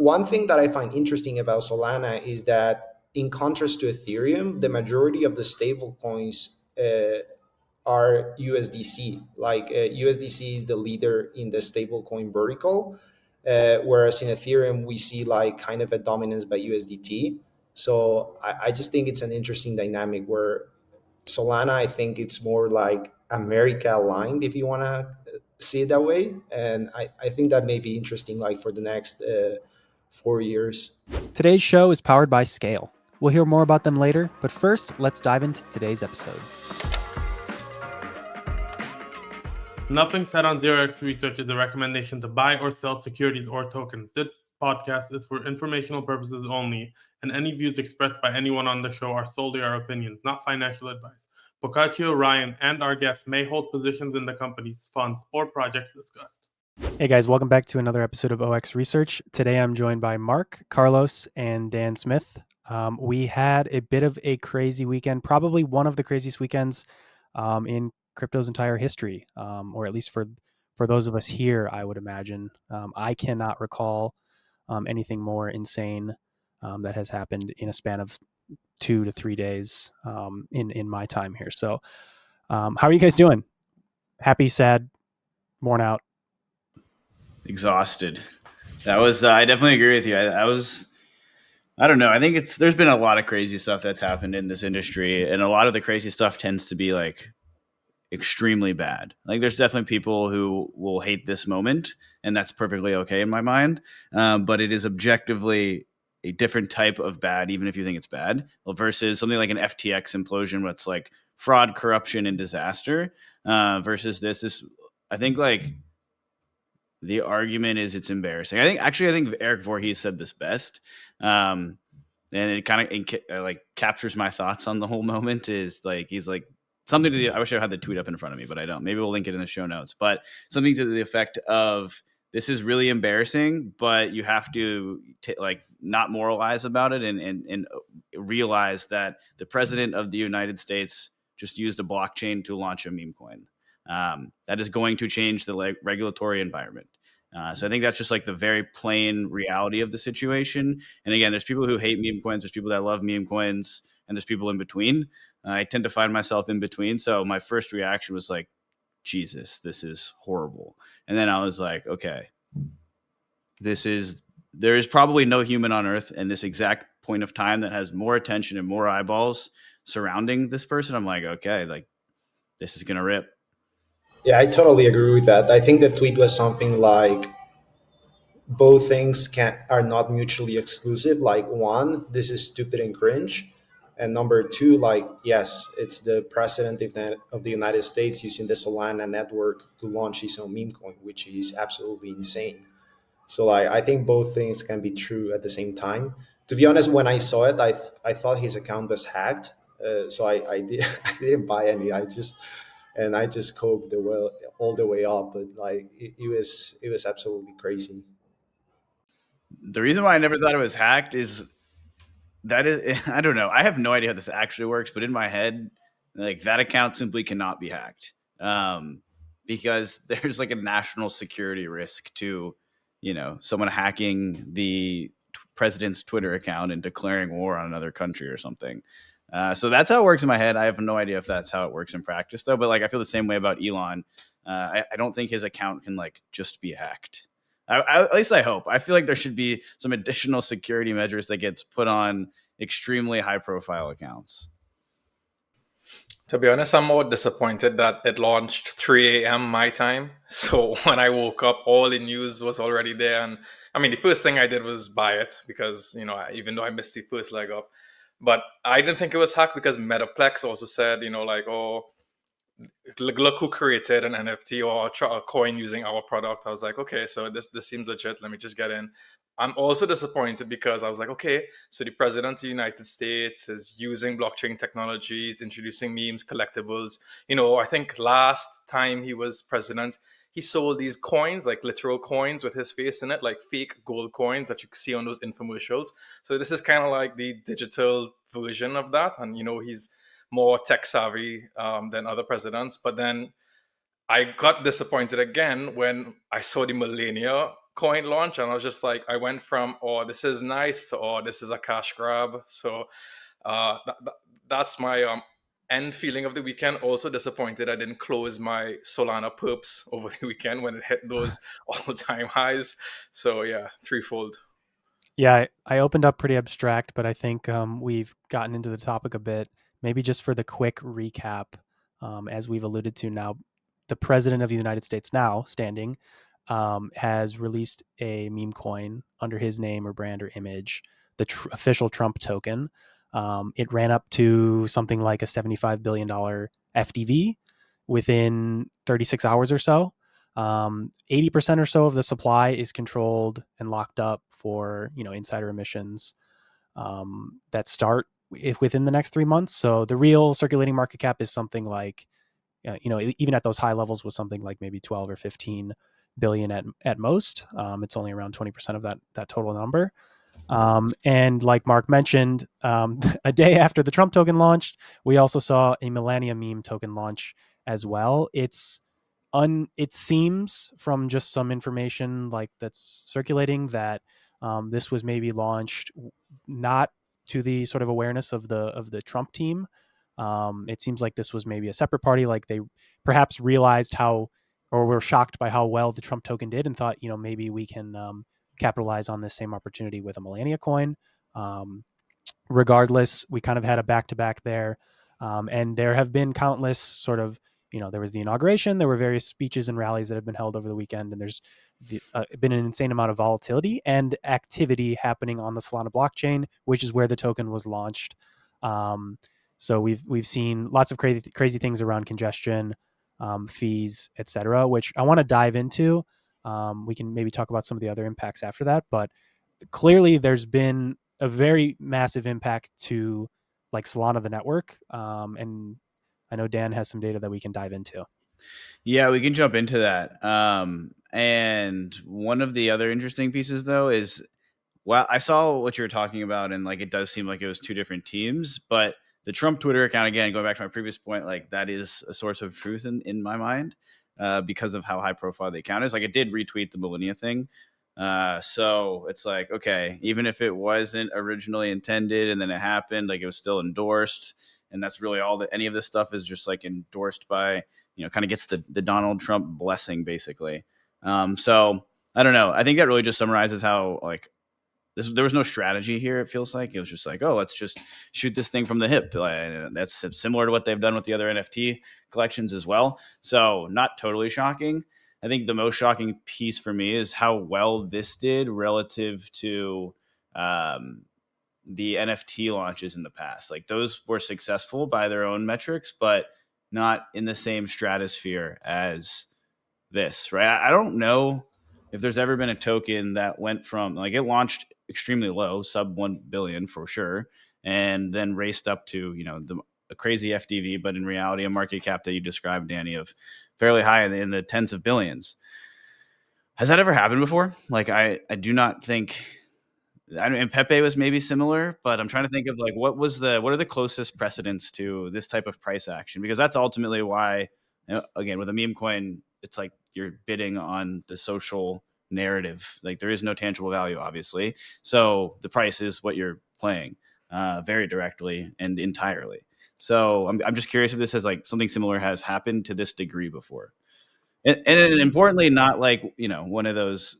one thing that I find interesting about Solana is that, in contrast to Ethereum, the majority of the stable coins are USDC. Like USDC is the leader in the stablecoin vertical, whereas in Ethereum we see like kind of a dominance by USDT. So I just think it's an interesting dynamic where Solana, I think it's more like America aligned, if you want to see it that way. And I think that may be interesting, like for the next 4 years. Today's show is powered by SKALE. We'll hear more about them later, but first, let's dive into today's episode. Nothing said on 0x Research is a recommendation to buy or sell securities or tokens. This podcast is for informational purposes only, and any views expressed by anyone on the show are solely our opinions, not financial advice. Boccaccio, Ryan, and our guests may hold positions in the companies, funds, or projects discussed. Hey guys, welcome back to another episode of OX Research. Today I'm joined by Mark, Carlos, and Dan Smith. We had a bit of a crazy weekend, probably one of the craziest weekends in crypto's entire history, or at least for those of us here, I would imagine. I cannot recall anything more insane that has happened in a span of 2 to 3 days in my time here. So how are you guys doing? Happy, sad, worn out? Exhausted. That was I definitely agree with you. I don't know. I think there's been a lot of crazy stuff that's happened in this industry, and a lot of the crazy stuff tends to be like extremely bad. Like there's definitely people who will hate this moment, and that's perfectly okay in my mind. But it is objectively a different type of bad, even if you think it's bad, versus something like an FTX implosion, where it's like fraud, corruption, and disaster. Versus this is, I think, like the argument is it's embarrassing. I think Eric Voorhees said this best. And it kind of like captures my thoughts on the whole moment. Is like he's like something to the. I wish I had the tweet up in front of me, but I don't. Maybe we'll link it in the show notes. But something to the effect of, this is really embarrassing, but you have to like not moralize about it and realize that the president of the United States just used a blockchain to launch a meme coin. That is going to change the regulatory environment. So I think that's just like the very plain reality of the situation. And again, there's people who hate meme coins, there's people that love meme coins, and there's people in between. I tend to find myself in between. So my first reaction was like, Jesus, this is horrible. And then I was like, okay, there is probably no human on earth in this exact point of time that has more attention and more eyeballs surrounding this person. I'm like, okay, like this is going to rip. Yeah, I totally agree with that. I think the tweet was something like, both things are not mutually exclusive. Like, one, this is stupid and cringe. And number two, like, yes, it's the president of the United States using the Solana network to launch his own meme coin, which is absolutely insane. So I think both things can be true at the same time. To be honest, when I saw it, I thought his account was hacked. So I didn't buy any. I just coped all the way up. But like it was absolutely crazy. The reason why I never thought it was hacked is I don't know. I have no idea how this actually works, but in my head, like that account simply cannot be hacked. Because there's like a national security risk to, someone hacking the president's Twitter account and declaring war on another country or something. So that's how it works in my head. I have no idea if that's how it works in practice, though. But like, I feel the same way about Elon. I don't think his account can like just be hacked. At least I hope. I feel like there should be some additional security measures that gets put on extremely high-profile accounts. To be honest, I'm more disappointed that it launched 3 a.m. my time. So when I woke up, all the news was already there. And I mean, the first thing I did was buy it because, even though I missed the first leg up. But I didn't think it was hacked because Metaplex also said, look who created an NFT or a coin using our product. I was like, okay, so this seems legit. Let me just get in. I'm also disappointed because I was like, okay, so the president of the United States is using blockchain technologies, introducing memes, collectibles. I think last time he was president, he sold these coins, like literal coins with his face in it, like fake gold coins that you see on those infomercials. So this is kind of like the digital version of that. And, he's more tech savvy than other presidents. But then I got disappointed again when I saw the millennia coin launch, and I was just like, I went from, oh, this is nice, to, oh, this is a cash grab. So that's my end feeling of the weekend. Also disappointed I didn't close my Solana perps over the weekend when it hit those all-time highs. So yeah, threefold. Yeah, I opened up pretty abstract, but I think we've gotten into the topic a bit. Maybe just for the quick recap, as we've alluded to now, the president of the United States now standing has released a meme coin under his name or brand or image, the official Trump token. It ran up to something like a $75 billion FDV within 36 hours or so. 80% or so of the supply is controlled and locked up for, insider emissions that start within the next 3 months. So the real circulating market cap is something like, even at those high levels was something like maybe 12 or 15 billion at most. It's only around 20% of that total number. And like Mark mentioned, a day after the Trump token launched, we also saw a Melania meme token launch as well. It seems from just some information like that's circulating that this was maybe launched not to the sort of awareness of the Trump team. It seems like this was maybe a separate party, like they perhaps realized how, or were shocked by how well the Trump token did and thought, maybe we can capitalize on this same opportunity with a Melania coin. Regardless, we kind of had a back-to-back there. And there have been countless sort of, there was the inauguration, there were various speeches and rallies that have been held over the weekend, and there's been an insane amount of volatility and activity happening on the Solana blockchain, which is where the token was launched. So we've seen lots of crazy things around congestion, fees, etc., which I want to dive into. We can maybe talk about some of the other impacts after that, but clearly there's been a very massive impact to like Solana, the network. And I know Dan has some data that we can dive into. Yeah, we can jump into that. And one of the other interesting pieces, though, is I saw what you were talking about, and like it does seem like it was two different teams. But the Trump Twitter account, again, going back to my previous point, like that is a source of truth in my mind because of how high profile the account is. Like it did retweet the Millennia thing. So it's like, okay, even if it wasn't originally intended and then it happened, like it was still endorsed. And that's really all that any of this stuff is just like endorsed by, kind of gets the Donald Trump blessing basically. So I don't know. I think that really just summarizes how like there was no strategy here. It feels like it was just like, oh, let's just shoot this thing from the hip. That's similar to what they've done with the other NFT collections as well. So not totally shocking. I think the most shocking piece for me is how well this did relative to the NFT launches in the past. Like those were successful by their own metrics, but not in the same stratosphere as this, right? I don't know if there's ever been a token that went from like it launched extremely low, sub 1 billion for sure, and then raced up to, a crazy FDV, but in reality, a market cap that you described, Danny, of fairly high in the tens of billions. Has that ever happened before? Like, I do not think. And Pepe was maybe similar, but I'm trying to think of like what are the closest precedents to this type of price action? Because that's ultimately why, again, with a meme coin, it's like you're bidding on the social narrative. Like there is no tangible value, obviously. So the price is what you're playing very directly and entirely. So I'm just curious if this has like something similar has happened to this degree before. And importantly, not like, one of those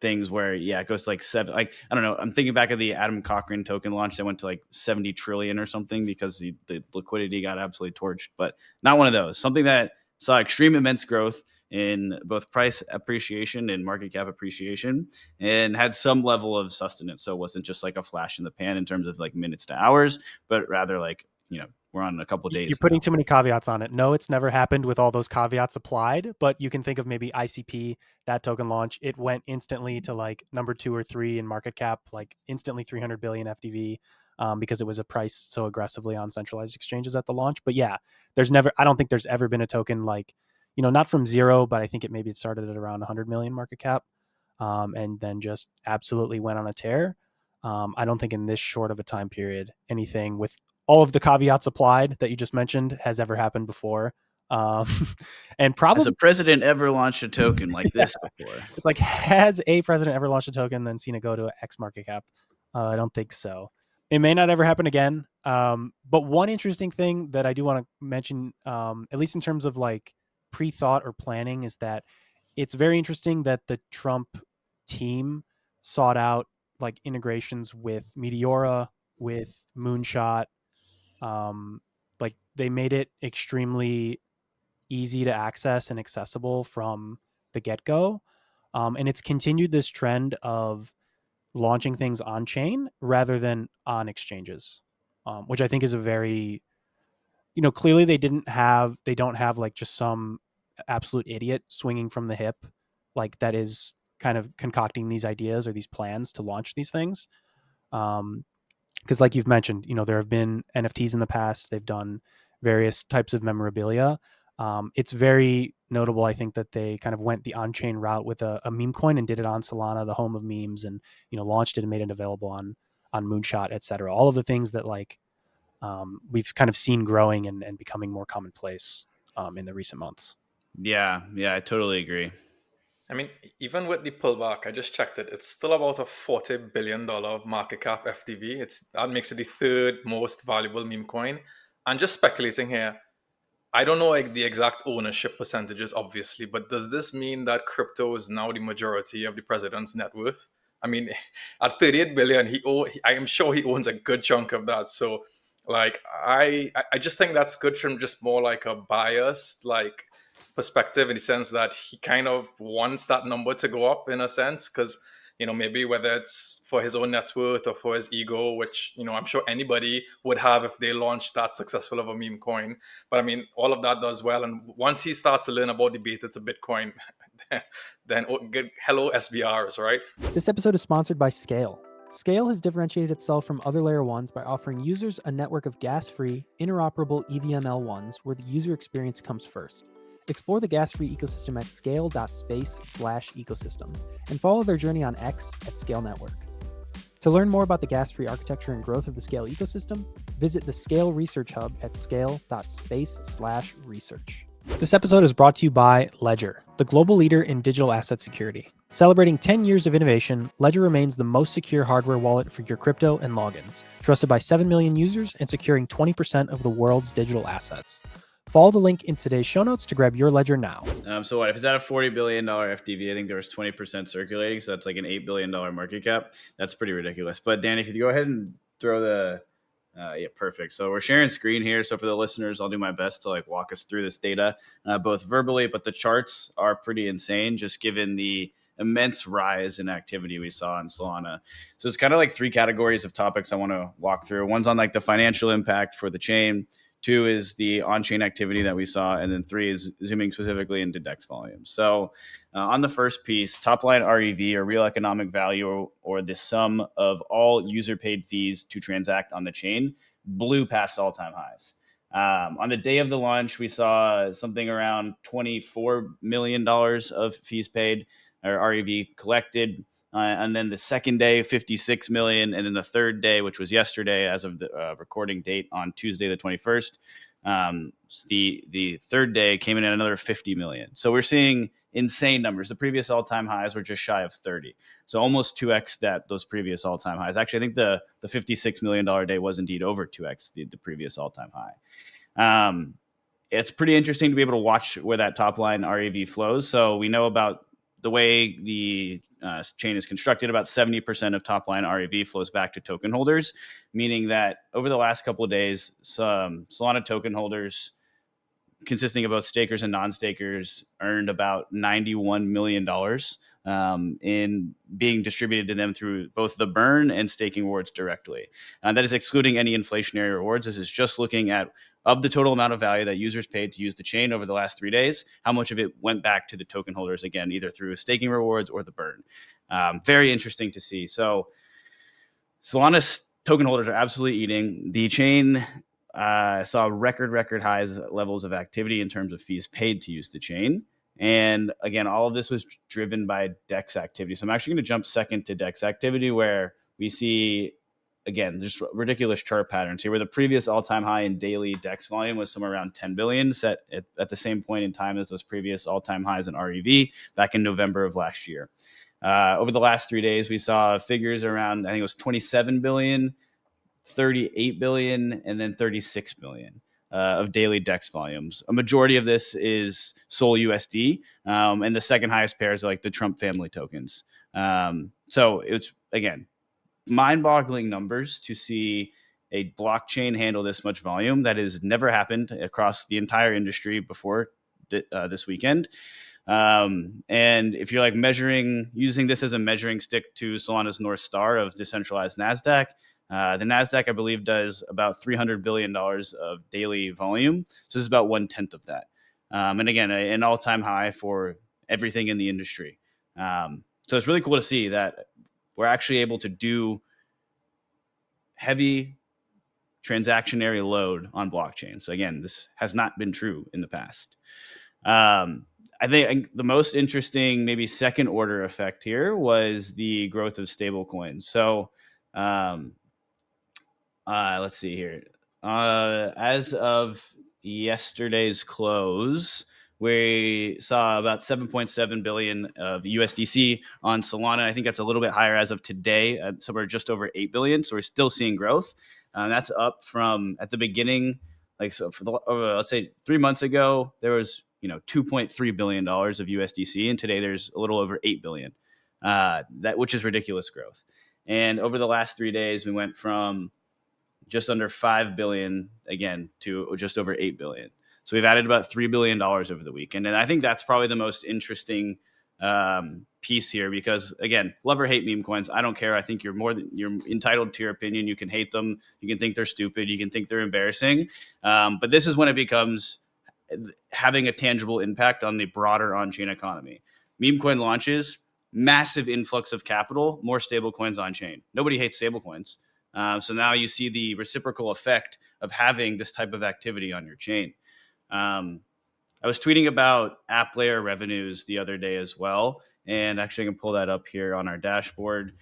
things where, it goes to like seven, like, I don't know. I'm thinking back of the Adam Cochran token launch that went to like 70 trillion or something because the liquidity got absolutely torched, but not one of those. Something that saw extreme immense growth in both price appreciation and market cap appreciation and had some level of sustenance. So it wasn't just like a flash in the pan in terms of like minutes to hours, but rather like, we're on a couple of days. You're putting too many caveats on it. No, it's never happened with all those caveats applied, but you can think of maybe ICP, that token launch. It went instantly to like number 2 or 3 in market cap, like instantly 300 billion FDV because it was priced so aggressively on centralized exchanges at the launch. But yeah, I don't think there's ever been a token like, not from zero, but I think it started at around 100 million market cap and then just absolutely went on a tear. I don't think in this short of a time period, anything with all of the caveats applied that you just mentioned has ever happened before. Um, and Has probably a president ever launched a token like this before? it's like, has a president ever launched a token then seen it go to X market cap? I don't think so. It may not ever happen again. But one interesting thing that I do want to mention, at least in terms of like pre-thought or planning, is that it's very interesting that the Trump team sought out like integrations with Meteora, with Moonshot. Like they made it extremely easy to access and accessible from the get-go. And it's continued this trend of launching things on chain rather than on exchanges, which I think is a very, clearly they don't have like just some absolute idiot swinging from the hip, like that is kind of concocting these ideas or these plans to launch these things. Because like you've mentioned, there have been NFTs in the past. They've done various types of memorabilia. It's very notable, I think, that they kind of went the on-chain route with a meme coin and did it on Solana, the home of memes, and launched it and made it available on Moonshot, et cetera. All of the things that like we've kind of seen growing and becoming more commonplace in the recent months. Yeah, I totally agree. I mean, even with the pullback, I just checked it. It's still about a $40 billion market cap FTV. That makes it the third most valuable meme coin. And just speculating here, I don't know like the exact ownership percentages, obviously, but does this mean that crypto is now the majority of the president's net worth? I mean, at 38 billion, I am sure he owns a good chunk of that. So, like, I just think that's good from just more like a biased like perspective in the sense that he kind of wants that number to go up in a sense because maybe whether it's for his own net worth or for his ego, which I'm sure anybody would have if they launched that successful of a meme coin. But I mean, all of that does well, and once he starts to learn about the beta to Bitcoin, then hello SBRs, right? This episode is sponsored by SKALE. SKALE has differentiated itself from other layer ones by offering users a network of gas-free, interoperable EVM L1s where the user experience comes first. Explore the gas-free ecosystem at scale.space/ecosystem and follow their journey on X at SKALE Network. To learn more about the gas-free architecture and growth of the SKALE ecosystem, visit the SKALE Research Hub at scale.space/research. This episode is brought to you by Ledger, the global leader in digital asset security. Celebrating 10 years of innovation, Ledger remains the most secure hardware wallet for your crypto and logins, trusted by 7 million users and securing 20% of the world's digital assets. Follow the link in today's show notes to grab your Ledger now. So what if it's at a $40 billion FTV? I think there was 20% circulating, so that's like an $8 billion market cap. That's pretty ridiculous. But Dan, if you go ahead and throw the perfect. So we're sharing screen here. So for the listeners, I'll do my best to like walk us through this data, both verbally, but the charts are pretty insane, just given the immense rise in activity we saw in Solana. So it's kind of like three categories of topics I want to walk through. One's on like the financial impact for the chain. Two is the on-chain activity that we saw. And then three is zooming specifically into DEX volume. So on the first piece, top line REV, or real economic value, or the sum of all user-paid fees to transact on the chain, blew past all-time highs. On the day of the launch, we saw something around $24 million of fees paid, or REV collected. And then the second day, 56 million. And then the third day, which was yesterday, as of the recording date on Tuesday, the 21st, the third day came in at another 50 million. So we're seeing insane numbers. The previous all-time highs were just shy of 30. So almost 2x those previous all-time highs. Actually, I think the $56 million day was indeed over 2x the previous all-time high. It's pretty interesting to be able to watch where that top line REV flows. So we know about the way the chain is constructed, about 70% of top line REV flows back to token holders, meaning that over the last couple of days, some Solana token holders consisting of both stakers and non-stakers earned about $91 million in being distributed to them through both the burn and staking rewards directly. That is excluding any inflationary rewards. This is just looking at, of the total amount of value that users paid to use the chain over the last 3 days, how much of it went back to the token holders, again, either through staking rewards or the burn. Very interesting to see. So Solana's token holders are absolutely eating. The chain saw record highs levels of activity in terms of fees paid to use the chain. And again, all of this was driven by DEX activity. So I'm actually going to jump second to DEX activity, where we see again, just ridiculous chart patterns here, where the previous all-time high in daily DEX volume was somewhere around 10 billion, set at the same point in time as those previous all-time highs in REV back in November of last year. Over the last 3 days, we saw figures around, I think it was 27 billion, 38 billion, and then 36 billion of daily DEX volumes. A majority of this is Sol USD, and the second highest pairs are like the Trump family tokens. So it's, again, mind-boggling numbers to see a blockchain handle this much volume. That has never happened across the entire industry before this weekend. And if you're like using this as a measuring stick to Solana's North Star of decentralized NASDAQ, the NASDAQ, I believe, does about $300 billion of daily volume. So this is about 1/10 of that. And again, an all-time high for everything in the industry. So it's really cool to see that we're actually able to do heavy transactionary load on blockchain. So again, this has not been true in the past. I think the most interesting, maybe second order effect here was the growth of stablecoins. So let's see here. As of yesterday's close, we saw about 7.7 billion of USDC on Solana. I think that's a little bit higher as of today, somewhere just over 8 billion. So we're still seeing growth. That's up from at the beginning, like, so for let's say 3 months ago, there was, $2.3 billion of USDC, and today there's a little over 8 billion, which is ridiculous growth. And over the last 3 days, we went from just under 5 billion again to just over 8 billion. So we've added about $3 billion over the weekend. And I think that's probably the most interesting piece here, because again, love or hate meme coins, I don't care. I think you're entitled to your opinion. You can hate them. You can think they're stupid. You can think they're embarrassing. But this is when it becomes having a tangible impact on the broader on-chain economy. Meme coin launches, massive influx of capital, more stable coins on chain. Nobody hates stable coins. So now you see the reciprocal effect of having this type of activity on your chain. I was tweeting about app layer revenues the other day as well. And actually, I can pull that up here on our dashboard.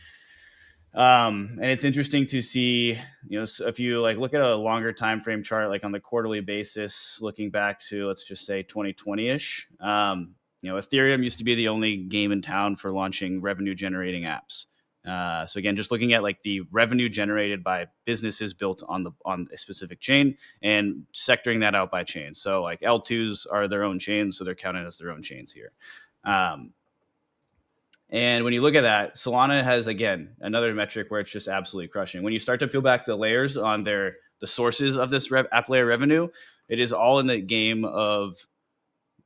And it's interesting to see, if you like look at a longer time frame chart, like on the quarterly basis, looking back to, let's just say 2020-ish, Ethereum used to be the only game in town for launching revenue generating apps. So again, just looking at like the revenue generated by businesses built on a specific chain and sectoring that out by chain. So like L2s are their own chains, so they're counted as their own chains here. And when you look at that, Solana has, again, another metric where it's just absolutely crushing. When you start to peel back the layers on the sources of this app layer revenue, it is all in the game of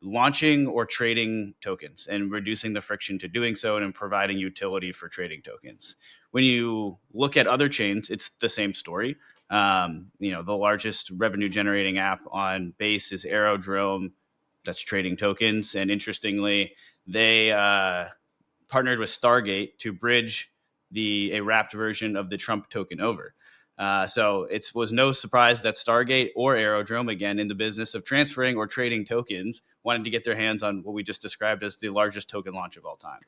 launching or trading tokens and reducing the friction to doing so and providing utility for trading tokens. When you look at other chains, it's the same story. The largest revenue generating app on Base is Aerodrome, that's trading tokens. And interestingly, they partnered with Stargate to bridge a wrapped version of the Trump token over. So it was no surprise that Stargate or Aerodrome, again, in the business of transferring or trading tokens, wanted to get their hands on what we just described as the largest token launch of all time.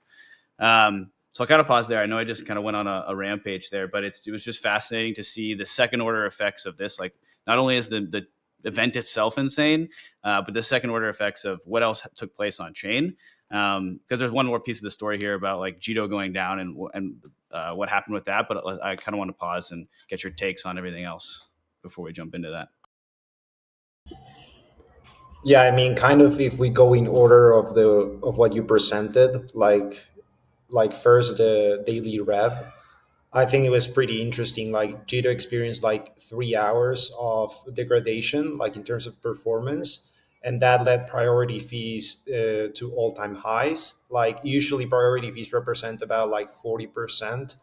So I'll kind of pause there. I know I just kind of went on a rampage there, but it was just fascinating to see the second order effects of this. Like, not only is the event itself insane, but the second order effects of what else took place on chain. Because there's one more piece of the story here about like Jito going down and what happened with that. But I kind of want to pause and get your takes on everything else before we jump into that. Yeah, I mean, kind of if we go in order of what you presented, like first the daily rev, I think it was pretty interesting. Like Jito experienced like 3 hours of degradation, like in terms of performance, and that led priority fees to all-time highs. Like usually priority fees represent about like 40%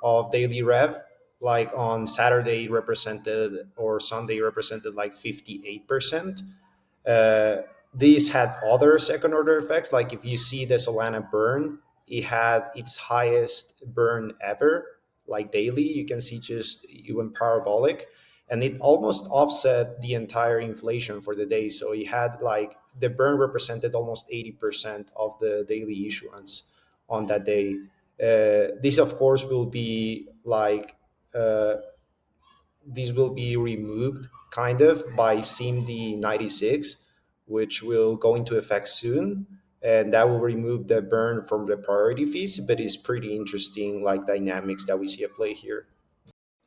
of daily rev. Like on Saturday or Sunday represented like 58%. These had other second order effects. Like if you see the Solana burn, it had its highest burn ever, like daily. You can see just it went parabolic, and it almost offset the entire inflation for the day. So it had like the burn represented almost 80% of the daily issuance on that day. This, of course, will be like uh, these will be removed kind of by SIMD 96, which will go into effect soon. And that will remove the burn from the priority fees, but it's pretty interesting like dynamics that we see at play here.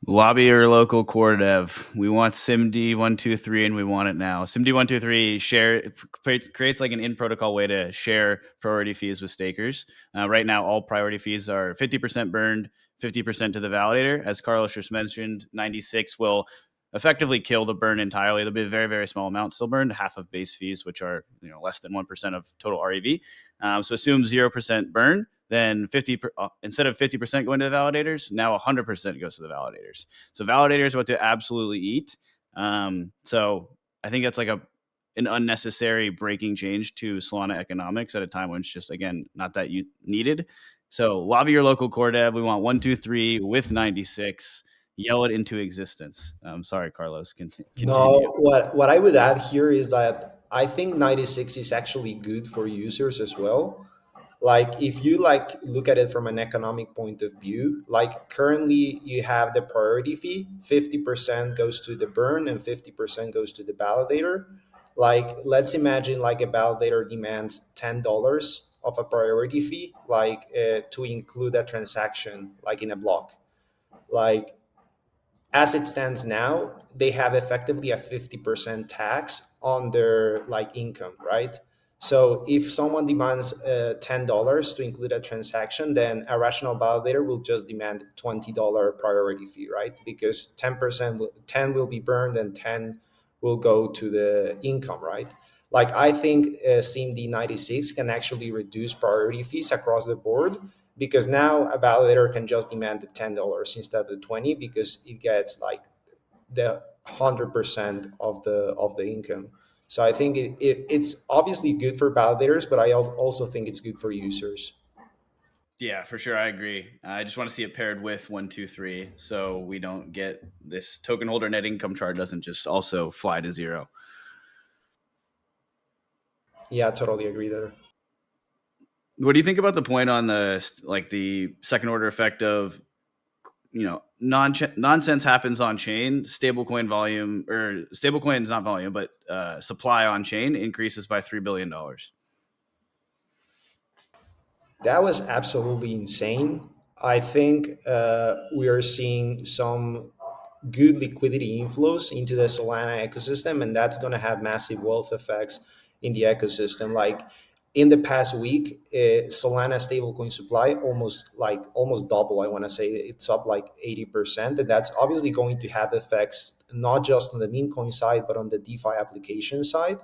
Lobby your local core dev. We want SIMD 123 and we want it now. SIMD 123 creates like an in protocol way to share priority fees with stakers. Right now, all priority fees are 50% burned, 50% to the validator. As Carlos just mentioned, 96 will effectively kill the burn entirely. There'll be a very, very small amount still burned, half of base fees, which are less than 1% of total REV. So assume 0% burn. Then instead of 50% going to the validators, now 100% goes to the validators. So validators what to absolutely eat. So I think that's like an unnecessary breaking change to Solana economics at a time when it's just, again, not that needed. So lobby your local core dev. We want 123 with 96. Yell it into existence. Sorry, Carlos. Continue. No, what I would add here is that I think 96 is actually good for users as well. Like if you like look at it from an economic point of view, like currently you have the priority fee, 50% goes to the burn and 50% goes to the validator. Like let's imagine like a validator demands $10 of a priority fee, like to include a transaction like in a block. Like as it stands now, they have effectively a 50% tax on their like income, right? So if someone demands $10 to include a transaction, then a rational validator will just demand $20 priority fee, right? Because 10% 10 will be burned and 10 will go to the income, right? Like I think CMD 96 can actually reduce priority fees across the board, because now a validator can just demand the $10 instead of the 20 because it gets like the 100% of the income. So I think it's obviously good for validators, but I also think it's good for users. Yeah, for sure. I agree. I just want to see it paired with 123 so we don't get this token holder net income chart doesn't just also fly to zero. Yeah, I totally agree there. What do you think about the point on the second order effect of nonsense happens on chain, stablecoin volume, or stablecoin is not volume, but supply on chain increases by $3 billion? That was absolutely insane. I think we are seeing some good liquidity inflows into the Solana ecosystem, and that's going to have massive wealth effects in the ecosystem. Like in the past week, Solana stablecoin supply almost double. I want to say it's up like 80%, and that's obviously going to have effects not just on the meme coin side, but on the DeFi application side.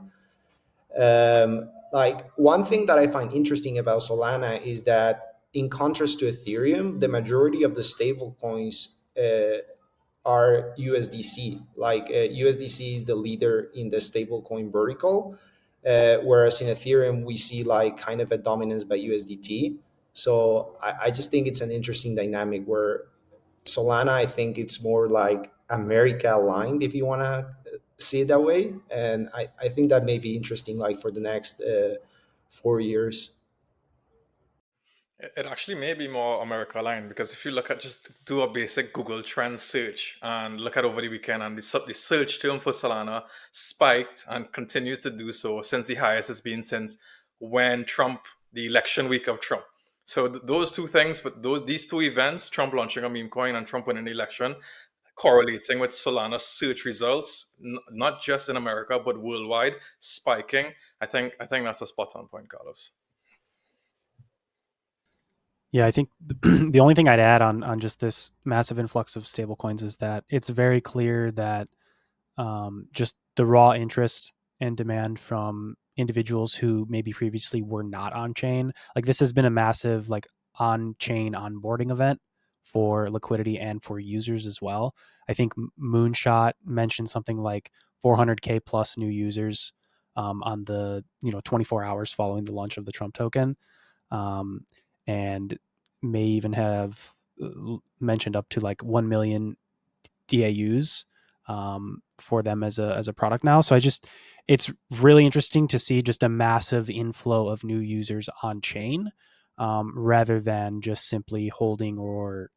Like one thing that I find interesting about Solana is that in contrast to Ethereum, the majority of the stable coins are USDC. Like USDC is the leader in the stablecoin vertical, whereas in Ethereum we see like kind of a dominance by USDT. So I just think it's an interesting dynamic where Solana, I think it's more like America aligned, if you want to see it that way. And I think that may be interesting, like for the next 4 years. It actually may be more America aligned, because if you look at, just do a basic Google Trends search and look at over the weekend, and the search term for Solana spiked and continues to do so since the highest it's been since when Trump, the election week of Trump. So those two things, these two events, Trump launching a meme coin and Trump winning the election, correlating with Solana search results, not just in America but worldwide, spiking. I think that's a spot on point, Carlos. Yeah, I think the only thing I'd add on just this massive influx of stablecoins is that it's very clear that just the raw interest and demand from individuals who maybe previously were not on chain, like this has been a massive like on chain onboarding event for liquidity and for users as well. I think Moonshot mentioned something like 400K plus new users on the 24 hours following the launch of the Trump token. And may even have mentioned up to like 1 million DAUs for them as a product now. So it's really interesting to see just a massive inflow of new users on chain. rather than just simply holding or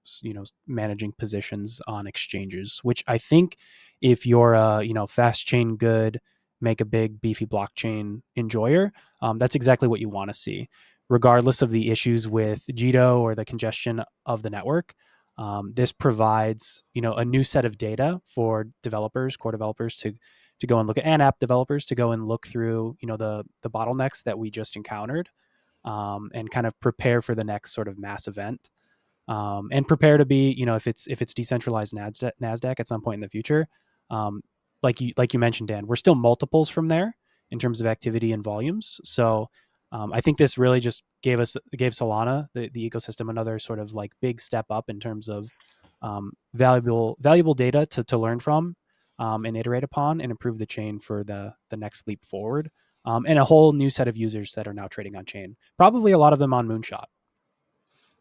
managing positions on exchanges. Which I think, if you're a fast chain good, make a big beefy blockchain enjoyer, that's exactly what you want to see, regardless of the issues with Jito or the congestion of the network. This provides a new set of data for developers, core developers, to go and look at, and app developers to go and look through the bottlenecks that we just encountered, and kind of prepare for the next sort of mass event, and prepare to be, if it's decentralized Nasdaq at some point in the future. Like you mentioned, Dan, we're still multiples from there in terms of activity and volumes. So I think this really just gave Solana, the ecosystem, another sort of like big step up in terms of valuable data to learn from, and iterate upon and improve the chain for the next leap forward. And a whole new set of users that are now trading on chain. Probably a lot of them on Moonshot.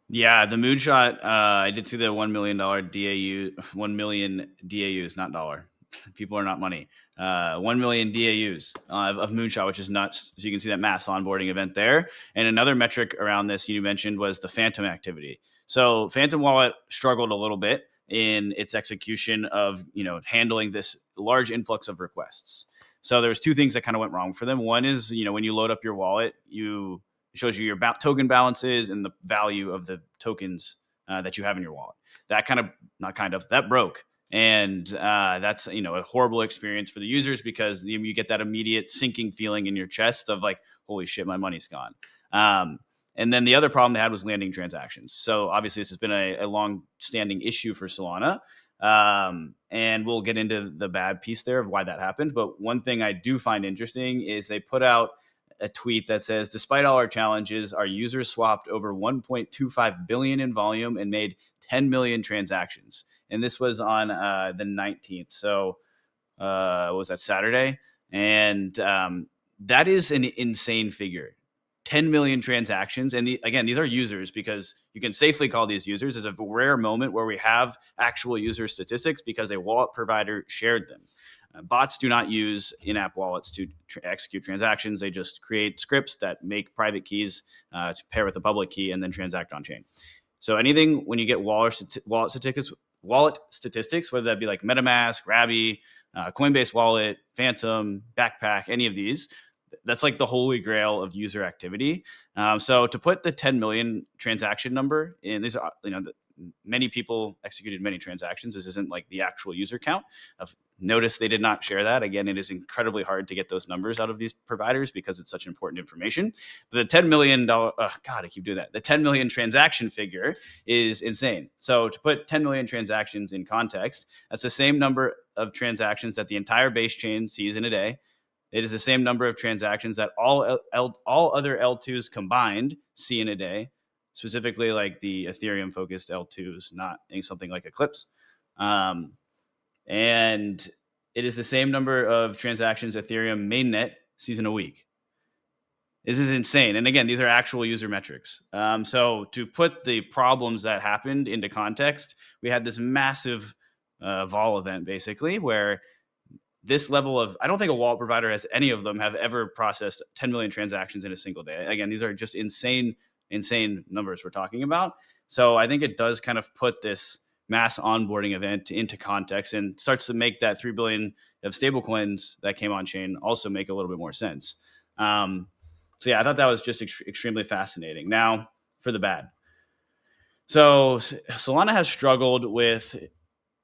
Yeah, the Moonshot. I did see the $1 million DAU, 1 million DAUs, not dollar. People are not money. 1 million DAUs of Moonshot, which is nuts. So you can see that mass onboarding event there. And another metric around this you mentioned was the Phantom activity. So Phantom Wallet struggled a little bit in its execution of handling this large influx of requests. So there was two things that kind of went wrong for them. One is when you load up your wallet, it shows you your token balances and the value of the tokens that you have in your wallet. That broke. And that's a horrible experience for the users, because you get that immediate sinking feeling in your chest of like, holy shit, my money's gone. And then the other problem they had was landing transactions. So obviously this has been a long-standing issue for Solana. And we'll get into the bad piece there of why that happened. But one thing I do find interesting is they put out a tweet that says, despite all our challenges, our users swapped over 1.25 billion in volume and made 10 million transactions. And this was on the 19th. So was that Saturday? And that is an insane figure. 10 million transactions. And again, these are users, because you can safely call these users. It's a rare moment where we have actual user statistics because a wallet provider shared them. Bots do not use in-app wallets to execute transactions. They just create scripts that make private keys to pair with a public key and then transact on chain. So anything when you get wallet statistics, whether that be like MetaMask, Rabby, Coinbase Wallet, Phantom, Backpack, any of these, that's like the holy grail of user activity. So to put the 10 million transaction number in, these are, many people executed many transactions. This isn't like the actual user count. Notice they did not share that. Again, it is incredibly hard to get those numbers out of these providers because it's such important information. But the $10 million, I keep doing that. The 10 million transaction figure is insane. So to put 10 million transactions in context, that's the same number of transactions that the entire base chain sees in a day. It is the same number of transactions that all other L2s combined see in a day, specifically like the Ethereum focused L2s, not something like Eclipse. And it is the same number of transactions Ethereum mainnet sees in a week. This is insane. And again, these are actual user metrics. So to put the problems that happened into context, we had this massive vol event, basically, where this level of, I don't think a wallet provider has any of them have ever processed 10 million transactions in a single day. Again, these are just insane numbers we're talking about. So I think it does kind of put this mass onboarding event into context and starts to make that 3 billion of stablecoins that came on chain also make a little bit more sense. So yeah, I thought that was just extremely fascinating. Now for the bad. So Solana has struggled with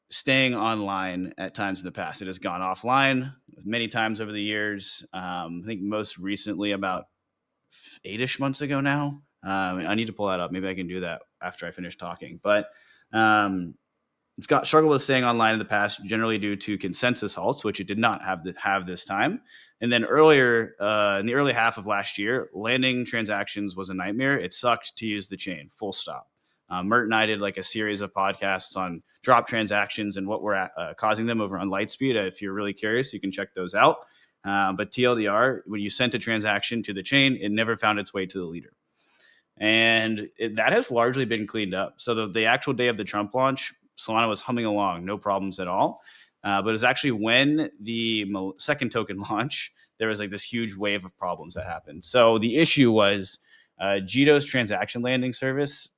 staying online at times in the past. It has gone offline many times over the years. I think most recently about 8-ish months ago now. I need to pull that up. Maybe I can do that after I finish talking. But it's got struggled with staying online in the past, generally due to consensus halts, which it did not have this time. And then earlier, in the early half of last year, landing transactions was a nightmare. It sucked to use the chain, full stop. Mert and I did like a series of podcasts on drop transactions and what were causing them over on Lightspeed. If you're really curious, you can check those out. But TLDR, when you sent a transaction to the chain, it never found its way to the leader. And that has largely been cleaned up. So the actual day of the Trump launch, Solana was humming along, no problems at all. But it was actually when the second token launch, there was like this huge wave of problems that happened. So the issue was Jito's transaction landing service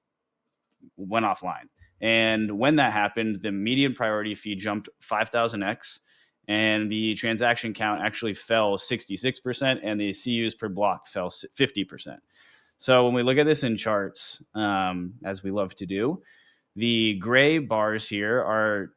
went offline. And when that happened, the median priority fee jumped 5,000x, and the transaction count actually fell 66%, and the CUs per block fell 50%. So when we look at this in charts, as we love to do, the gray bars here are,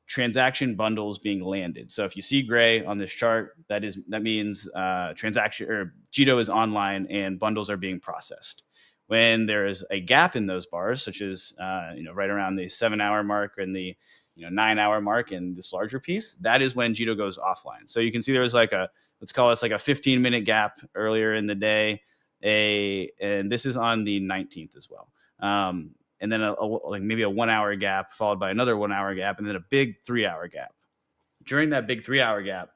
transaction bundles being landed. So if you see gray on this chart, that means transaction or Jito is online and bundles are being processed. When there is a gap in those bars, such as right around the 7-hour mark and the 9-hour mark in this larger piece, that is when Jito goes offline. So you can see there was let's call this like a 15-minute gap earlier in the day, and this is on the 19th as well. And then maybe a 1-hour gap followed by another 1-hour gap, and then a big 3-hour gap. During that big 3-hour gap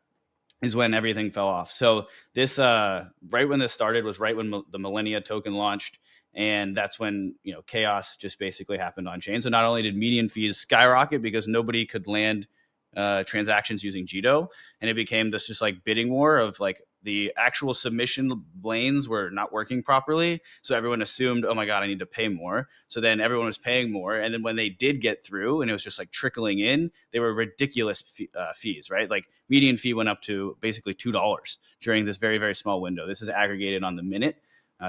is when everything fell off. So this, right when this started, was right when the Millennia token launched, and that's when chaos just basically happened on chain. So not only did median fees skyrocket because nobody could land transactions using Jito, and it became this just like bidding war of like the actual submission lanes were not working properly. So everyone assumed, oh my God, I need to pay more. So then everyone was paying more. And then when they did get through and it was just like trickling in, they were ridiculous fees, right? Like median fee went up to basically $2 during this very, very small window. This is aggregated on the minute.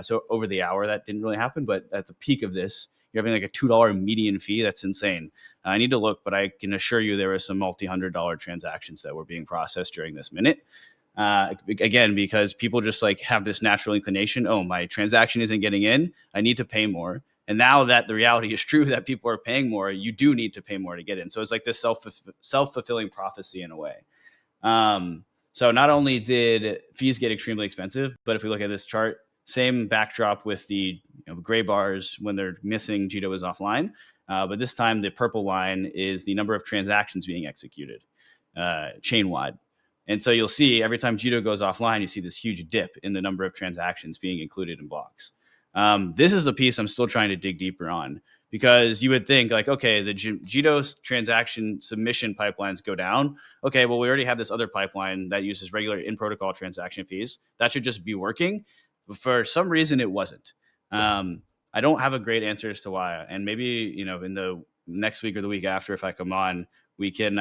So over the hour, that didn't really happen. But at the peak of this, you're having like a $2 median fee. That's insane. I need to look, but I can assure you there were some multi-$100 transactions that were being processed during this minute. Again, because people just like have this natural inclination, oh, my transaction isn't getting in, I need to pay more. And now that the reality is true that people are paying more, you do need to pay more to get in. So it's like this self-fulfilling prophecy in a way. So not only did fees get extremely expensive, but if we look at this chart, same backdrop with the gray bars when they're missing, Jito is offline. But this time the purple line is the number of transactions being executed chain-wide. And so you'll see every time Jito goes offline, you see this huge dip in the number of transactions being included in blocks. This is the piece I'm still trying to dig deeper on, because you would think like, okay, the Jito's transaction submission pipelines go down. Okay, well, we already have this other pipeline that uses regular in-protocol transaction fees. That should just be working. But for some reason, it wasn't. I don't have a great answer as to why. And maybe, in the next week or the week after, if I come on, we can...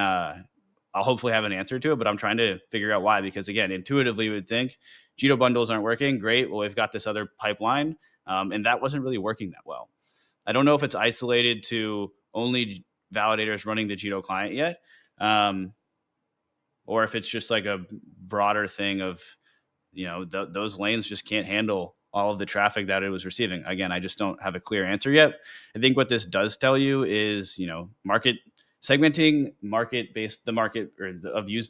I'll hopefully have an answer to it, but I'm trying to figure out why. Because again, intuitively, we would think Jito bundles aren't working. Great. Well, we've got this other pipeline, and that wasn't really working that well. I don't know if it's isolated to only validators running the Jito client yet, or if it's just like a broader thing of, those lanes just can't handle all of the traffic that it was receiving. Again, I just don't have a clear answer yet. I think what this does tell you is, market segmenting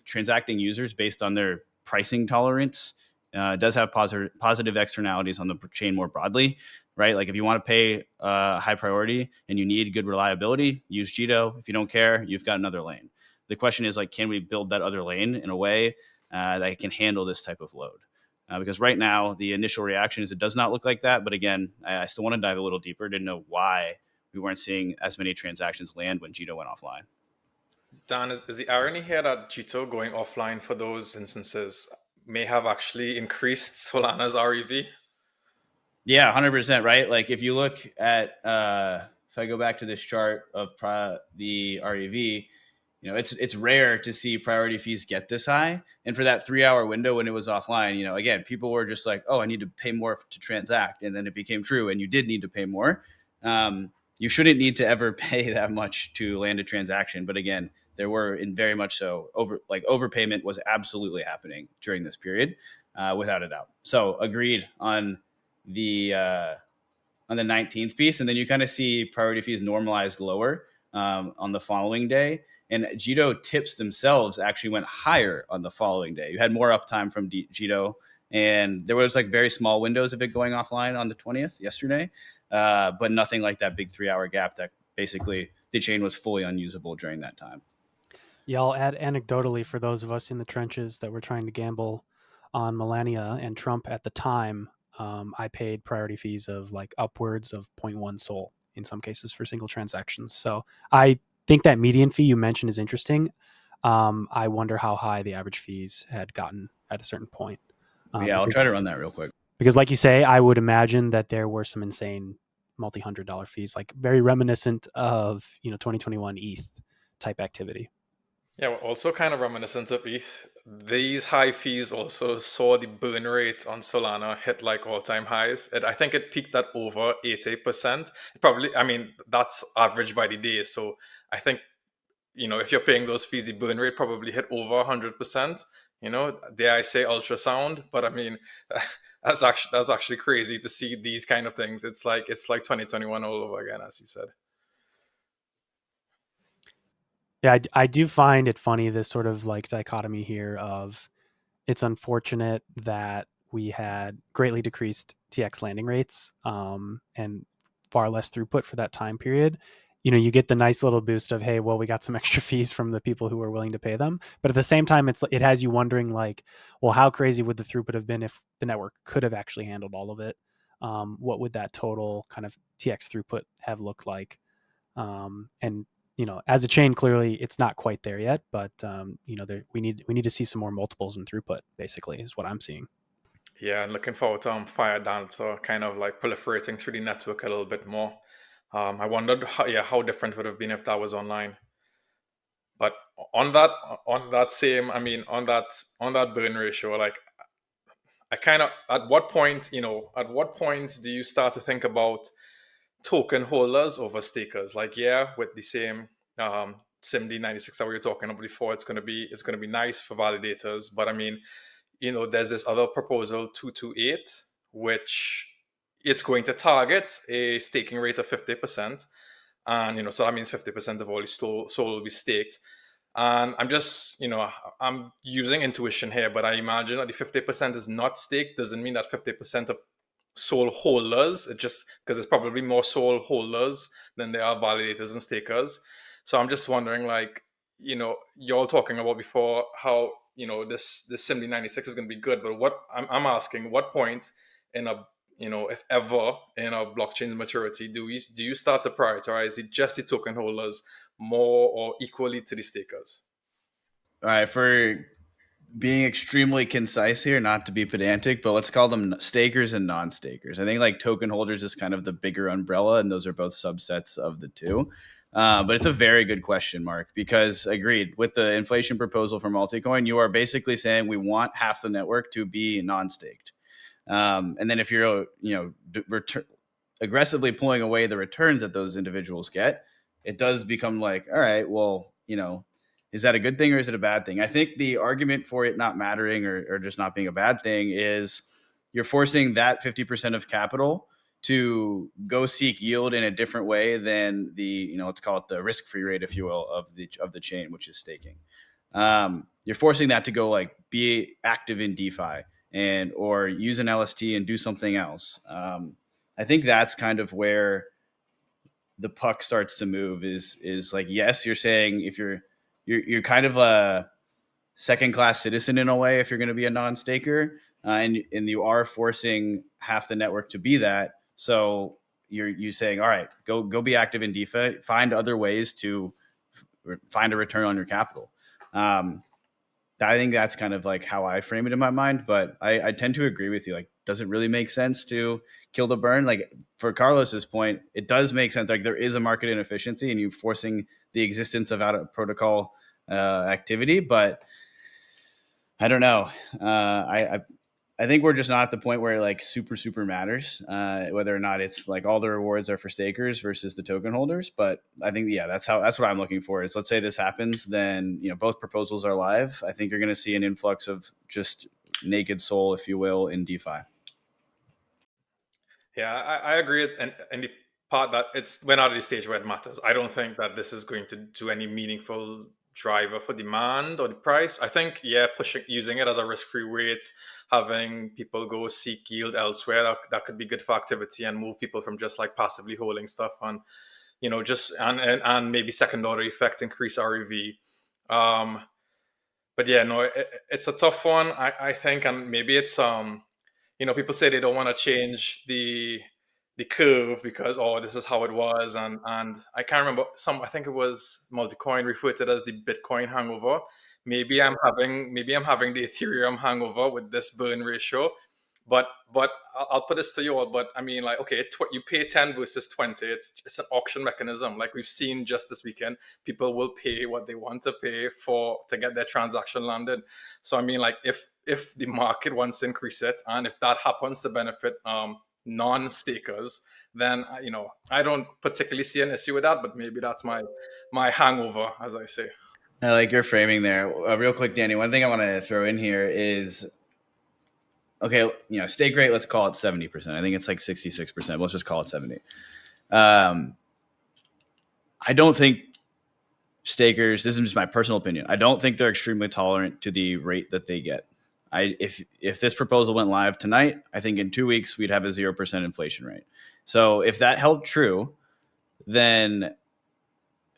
transacting users based on their pricing tolerance does have positive externalities on the chain more broadly, right? Like if you want to pay high priority and you need good reliability, use Jito. If you don't care, you've got another lane. The question is like, can we build that other lane in a way that can handle this type of load? Because right now the initial reaction is it does not look like that. But again, I still want to dive a little deeper to know why we weren't seeing as many transactions land when Jito went offline. Dan, is the irony here that Jito going offline for those instances may have actually increased Solana's REV? Yeah, 100%, right? Like if you look at, if I go back to this chart of the REV, it's rare to see priority fees get this high. And for that 3-hour window when it was offline, again, people were just like, oh, I need to pay more to transact. And then it became true and you did need to pay more. You shouldn't need to ever pay that much to land a transaction. But again, there were in very much so overpayment was absolutely happening during this period, without a doubt. So agreed on the 19th piece. And then you kind of see priority fees normalized lower on the following day. And Jito tips themselves actually went higher on the following day. You had more uptime from Jito. And there was like very small windows of it going offline on the 20th yesterday, but nothing like that big 3-hour gap that basically the chain was fully unusable during that time. Yeah, I'll add anecdotally for those of us in the trenches that were trying to gamble on Melania and Trump at the time, I paid priority fees of like upwards of 0.1 Sol in some cases for single transactions. So I think that median fee you mentioned is interesting. I wonder how high the average fees had gotten at a certain point. Yeah, I'll try to run that real quick. Because like you say, I would imagine that there were some insane multi-$100 fees, like very reminiscent of 2021 ETH type activity. Yeah, well, also kind of reminiscent of ETH. These high fees also saw the burn rate on Solana hit like all-time highs. I think it peaked at over 80%. Probably, I mean, that's average by the day. So I think, if you're paying those fees, the burn rate probably hit over 100%. Dare I say ultrasound? But I mean, that's actually crazy to see these kind of things. It's like 2021 all over again, as you said. Yeah, I do find it funny, this sort of like dichotomy here of, it's unfortunate that we had greatly decreased TX landing rates and far less throughput for that time period. You get the nice little boost of, hey, well, we got some extra fees from the people who were willing to pay them. But at the same time, it has you wondering, like, well, how crazy would the throughput have been if the network could have actually handled all of it? What would that total kind of TX throughput have looked like? And as a chain, clearly it's not quite there yet, but we need to see some more multiples in throughput. Basically, is what I'm seeing. Yeah, and looking forward to Fire Dancer kind of like proliferating through the network a little bit more. I wondered how different would have been if that was online. But on that same, I mean, on that burn ratio, like I kind of at what point do you start to think about token holders over stakers? Like, yeah, with the same SIMD96 that we were talking about before, it's gonna be nice for validators, but I mean, there's this other proposal 228, which it's going to target a staking rate of 50%. And, so that means 50% of all your SOL will be staked. And I'm using intuition here, but I imagine that the 50% is not staked doesn't mean that 50% of SOL holders. It just because there's probably more SOL holders than there are validators and stakers. So I'm just wondering, like, you're talking about before how this SIMD96 is going to be good, but what I'm asking, what point in a if ever in a blockchain's maturity do you start to prioritize just the token holders more or equally to the stakers? All right, for being extremely concise here, not to be pedantic, but let's call them stakers and non-stakers. I think like token holders is kind of the bigger umbrella, and those are both subsets of the two. But it's a very good question, Mark, because agreed with the inflation proposal for Multicoin, you are basically saying we want half the network to be non-staked. And then if you're, aggressively pulling away the returns that those individuals get, it does become like, all right, well, is that a good thing or is it a bad thing? I think the argument for it not mattering or just not being a bad thing is you're forcing that 50% of capital to go seek yield in a different way than the, let's call it the risk-free rate, if you will, of the chain, which is staking. You're forcing that to go like be active in DeFi or use an LST and do something else. I think that's kind of where the puck starts to move is like, yes, you're saying if you're kind of a second-class citizen in a way if you're going to be a non-staker, and you are forcing half the network to be that. So you saying, all right, go be active in DeFi, find other ways to find a return on your capital. I think that's kind of like how I frame it in my mind, but I tend to agree with you. Like, does it really make sense to kill the burn? Like, for Carlos's point, it does make sense. Like, there is a market inefficiency and you're forcing the existence of out of protocol activity, but I don't know. I think we're just not at the point where like super matters, whether or not it's like all the rewards are for stakers versus the token holders. But I think, yeah, that's what I'm looking for is, let's say this happens, then, both proposals are live. I think you're going to see an influx of just naked SOL, if you will, in DeFi. Yeah, I agree. And the part that we're not at the stage where it matters. I don't think that this is going to do any meaningful driver for demand or the price. I think, yeah, using it as a risk-free rate, having people go seek yield elsewhere, that could be good for activity and move people from just like passively holding stuff on, just and maybe second order effect, increase REV. But yeah, no, it's a tough one. I think, and maybe it's people say they don't want to change the curve because, oh, this is how it was, and I can't remember, I think it was Multicoin referred to it as the Bitcoin hangover. Maybe I'm having the Ethereum hangover with this burn ratio, But I'll put this to you all. But I mean, like, okay, you pay 10 versus 20. It's an auction mechanism. Like we've seen just this weekend, people will pay what they want to pay for to get their transaction landed. So I mean, like, if the market wants to increase it, and if that happens to benefit non-stakers, then I don't particularly see an issue with that. But maybe that's my hangover, as I say. I like your framing there. Real quick, Danny, one thing I want to throw in here is, okay, stake rate, let's call it 70%. I think it's like 66%. Let's just call it 70. I don't think stakers, this is just my personal opinion, I don't think they're extremely tolerant to the rate that they get. If this proposal went live tonight, I think in 2 weeks we'd have a 0% inflation rate. So if that held true, then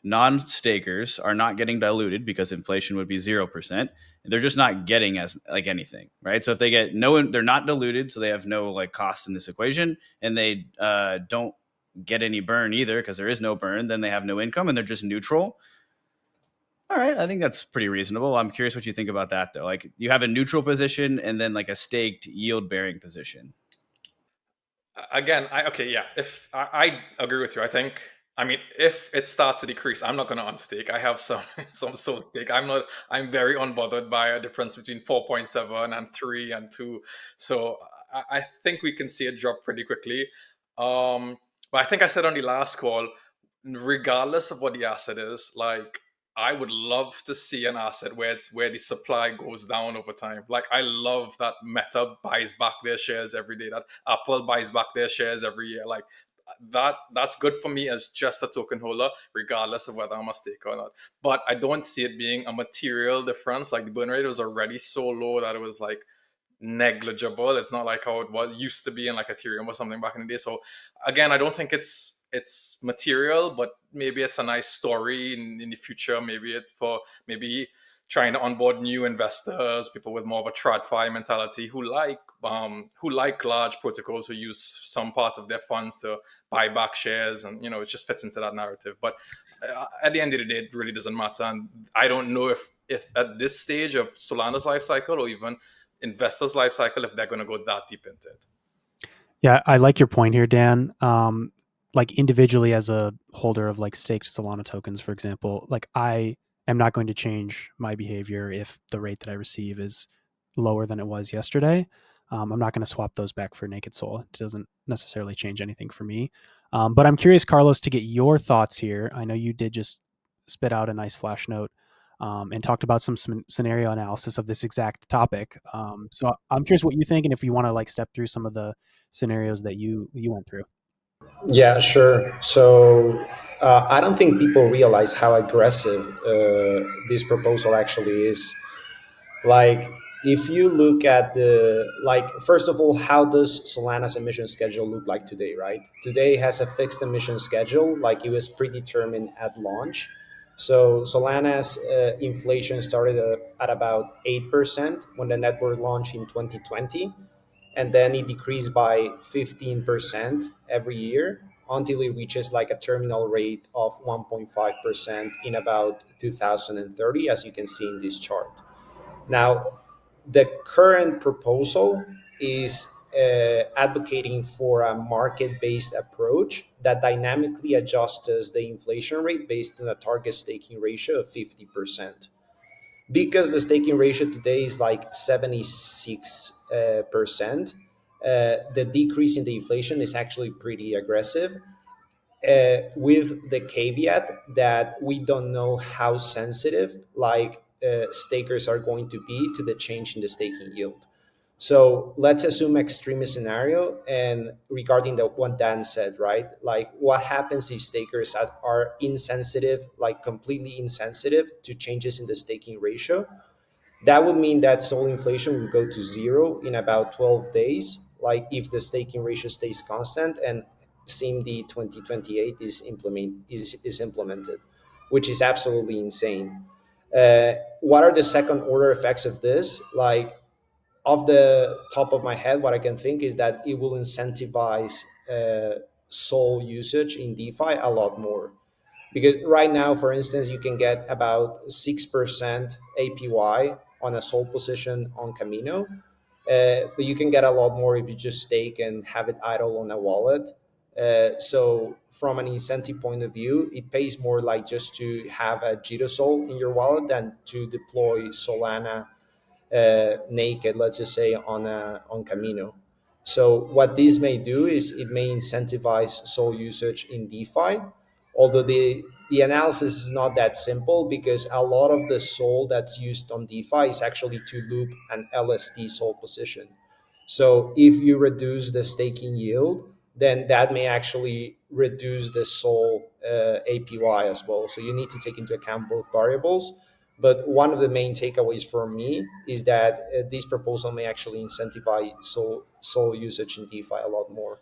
non-stakers are not getting diluted because inflation would be 0%. They're just not getting as like anything, right? So if they get they're not diluted, so they have no like cost in this equation, and they don't get any burn either because there is no burn, then they have no income and they're just neutral. All right, I think that's pretty reasonable. I'm curious what you think about that, though. Like, you have a neutral position and then like a staked yield-bearing position. Again, if I agree with you. I mean, if it starts to decrease, I'm not going to unstake. I have some sold stake. I'm very unbothered by a difference between 4.7 and 3 and 2. So I think we can see it drop pretty quickly. But I think I said on the last call, regardless of what the asset is, like, I would love to see an asset where the supply goes down over time. Like, I love that Meta buys back their shares every day, that Apple buys back their shares every year. Like, that's good for me as just a token holder, regardless of whether I'm a staker or not. But I don't see it being a material difference. Like, the burn rate was already so low that it was like negligible. It's not like how it used to be in like Ethereum or something back in the day. So again, I don't think it's material, but maybe it's a nice story in the future. Maybe it's for trying to onboard new investors, people with more of a TradFi mentality who like large protocols, who use some part of their funds to buy back shares, and it just fits into that narrative. But at the end of the day, it really doesn't matter. And I don't know if at this stage of Solana's life cycle, or even investors' life cycle, if they're going to go that deep into it. Yeah, I like your point here, Dan. Like, individually as a holder of like staked Solana tokens, for example, like, I am not going to change my behavior if the rate that I receive is lower than it was yesterday. I'm not going to swap those back for Naked Soul. It doesn't necessarily change anything for me. But I'm curious, Carlos, to get your thoughts here. I know you did just spit out a nice flash note and talked about some scenario analysis of this exact topic. So I'm curious what you think, and if you want to like step through some of the scenarios that you went through. Yeah, sure. So I don't think people realize how aggressive this proposal actually is. Like, if you look at first of all, how does Solana's emission schedule look like today, right? Today has a fixed emission schedule, like it was predetermined at launch. So Solana's inflation started at about 8% when the network launched in 2020, and then it decreased by 15% every year until it reaches like a terminal rate of 1.5% in about 2030, as you can see in this chart. Now, the current proposal is advocating for a market-based approach that dynamically adjusts the inflation rate based on a target staking ratio of 50%. Because the staking ratio today is like 76%, the decrease in the inflation is actually pretty aggressive, with the caveat that we don't know how sensitive stakers are going to be to the change in the staking yield. So let's assume extremist scenario, and regarding what Dan said, right? Like, what happens if stakers are insensitive, like completely insensitive to changes in the staking ratio? That would mean that SOL inflation will go to zero in about 12 days, like if the staking ratio stays constant and SIMD 2028 is implemented, which is absolutely insane. What are the second order effects of this? Like, off the top of my head, what I can think is that it will incentivize SOL usage in DeFi a lot more. Because right now, for instance, you can get about 6% APY on a SOL position on Camino. but you can get a lot more if you just stake and have it idle on a wallet. So from an incentive point of view, it pays more like just to have a Sol in your wallet than to deploy Solana naked, let's just say on Camino. So what this may do is it may incentivize Sol usage in DeFi, although the analysis is not that simple because a lot of the Sol that's used on DeFi is actually to loop an LST Sol position. So if you reduce the staking yield, then that may actually reduce the Sol APY as well. So you need to take into account both variables. But one of the main takeaways for me is that this proposal may actually incentivize Sol usage in DeFi a lot more.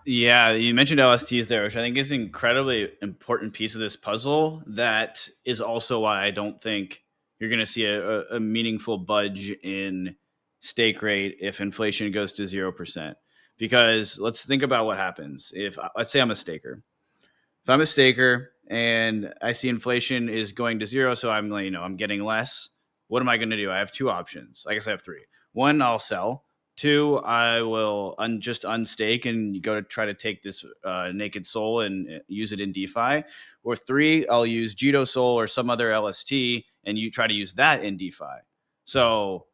Yeah, you mentioned LSTs there, which I think is an incredibly important piece of this puzzle. That is also why I don't think you're going to see a meaningful budge in stake rate if inflation goes to 0%. Because let's think about what happens if, let's say I'm a staker. If I'm a staker and I see inflation is going to 0, so I'm I'm getting less. What am I going to do? I have two options. I guess I have three. One, I'll sell. Two, I will just unstake and go to try to take this naked Sol and use it in DeFi. Or three, I'll use Sol or some other LST and you try to use that in DeFi. So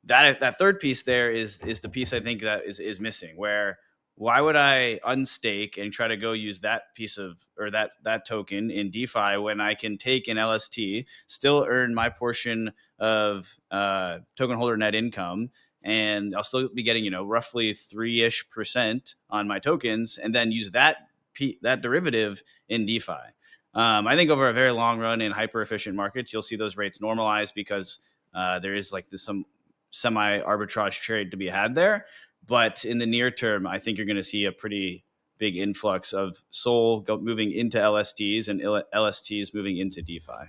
that third piece there is the piece I think that is missing, where why would I unstake and try to go use that piece of or that token in DeFi when I can take an LST, still earn my portion of token holder net income, and I'll still be getting roughly 3-ish% on my tokens, and then use that derivative in DeFi. I think over a very long run in hyper efficient markets, you'll see those rates normalize because there is like some semi arbitrage trade to be had there. But in the near term, I think you're going to see a pretty big influx of Sol moving into LSTs and LSTs moving into DeFi.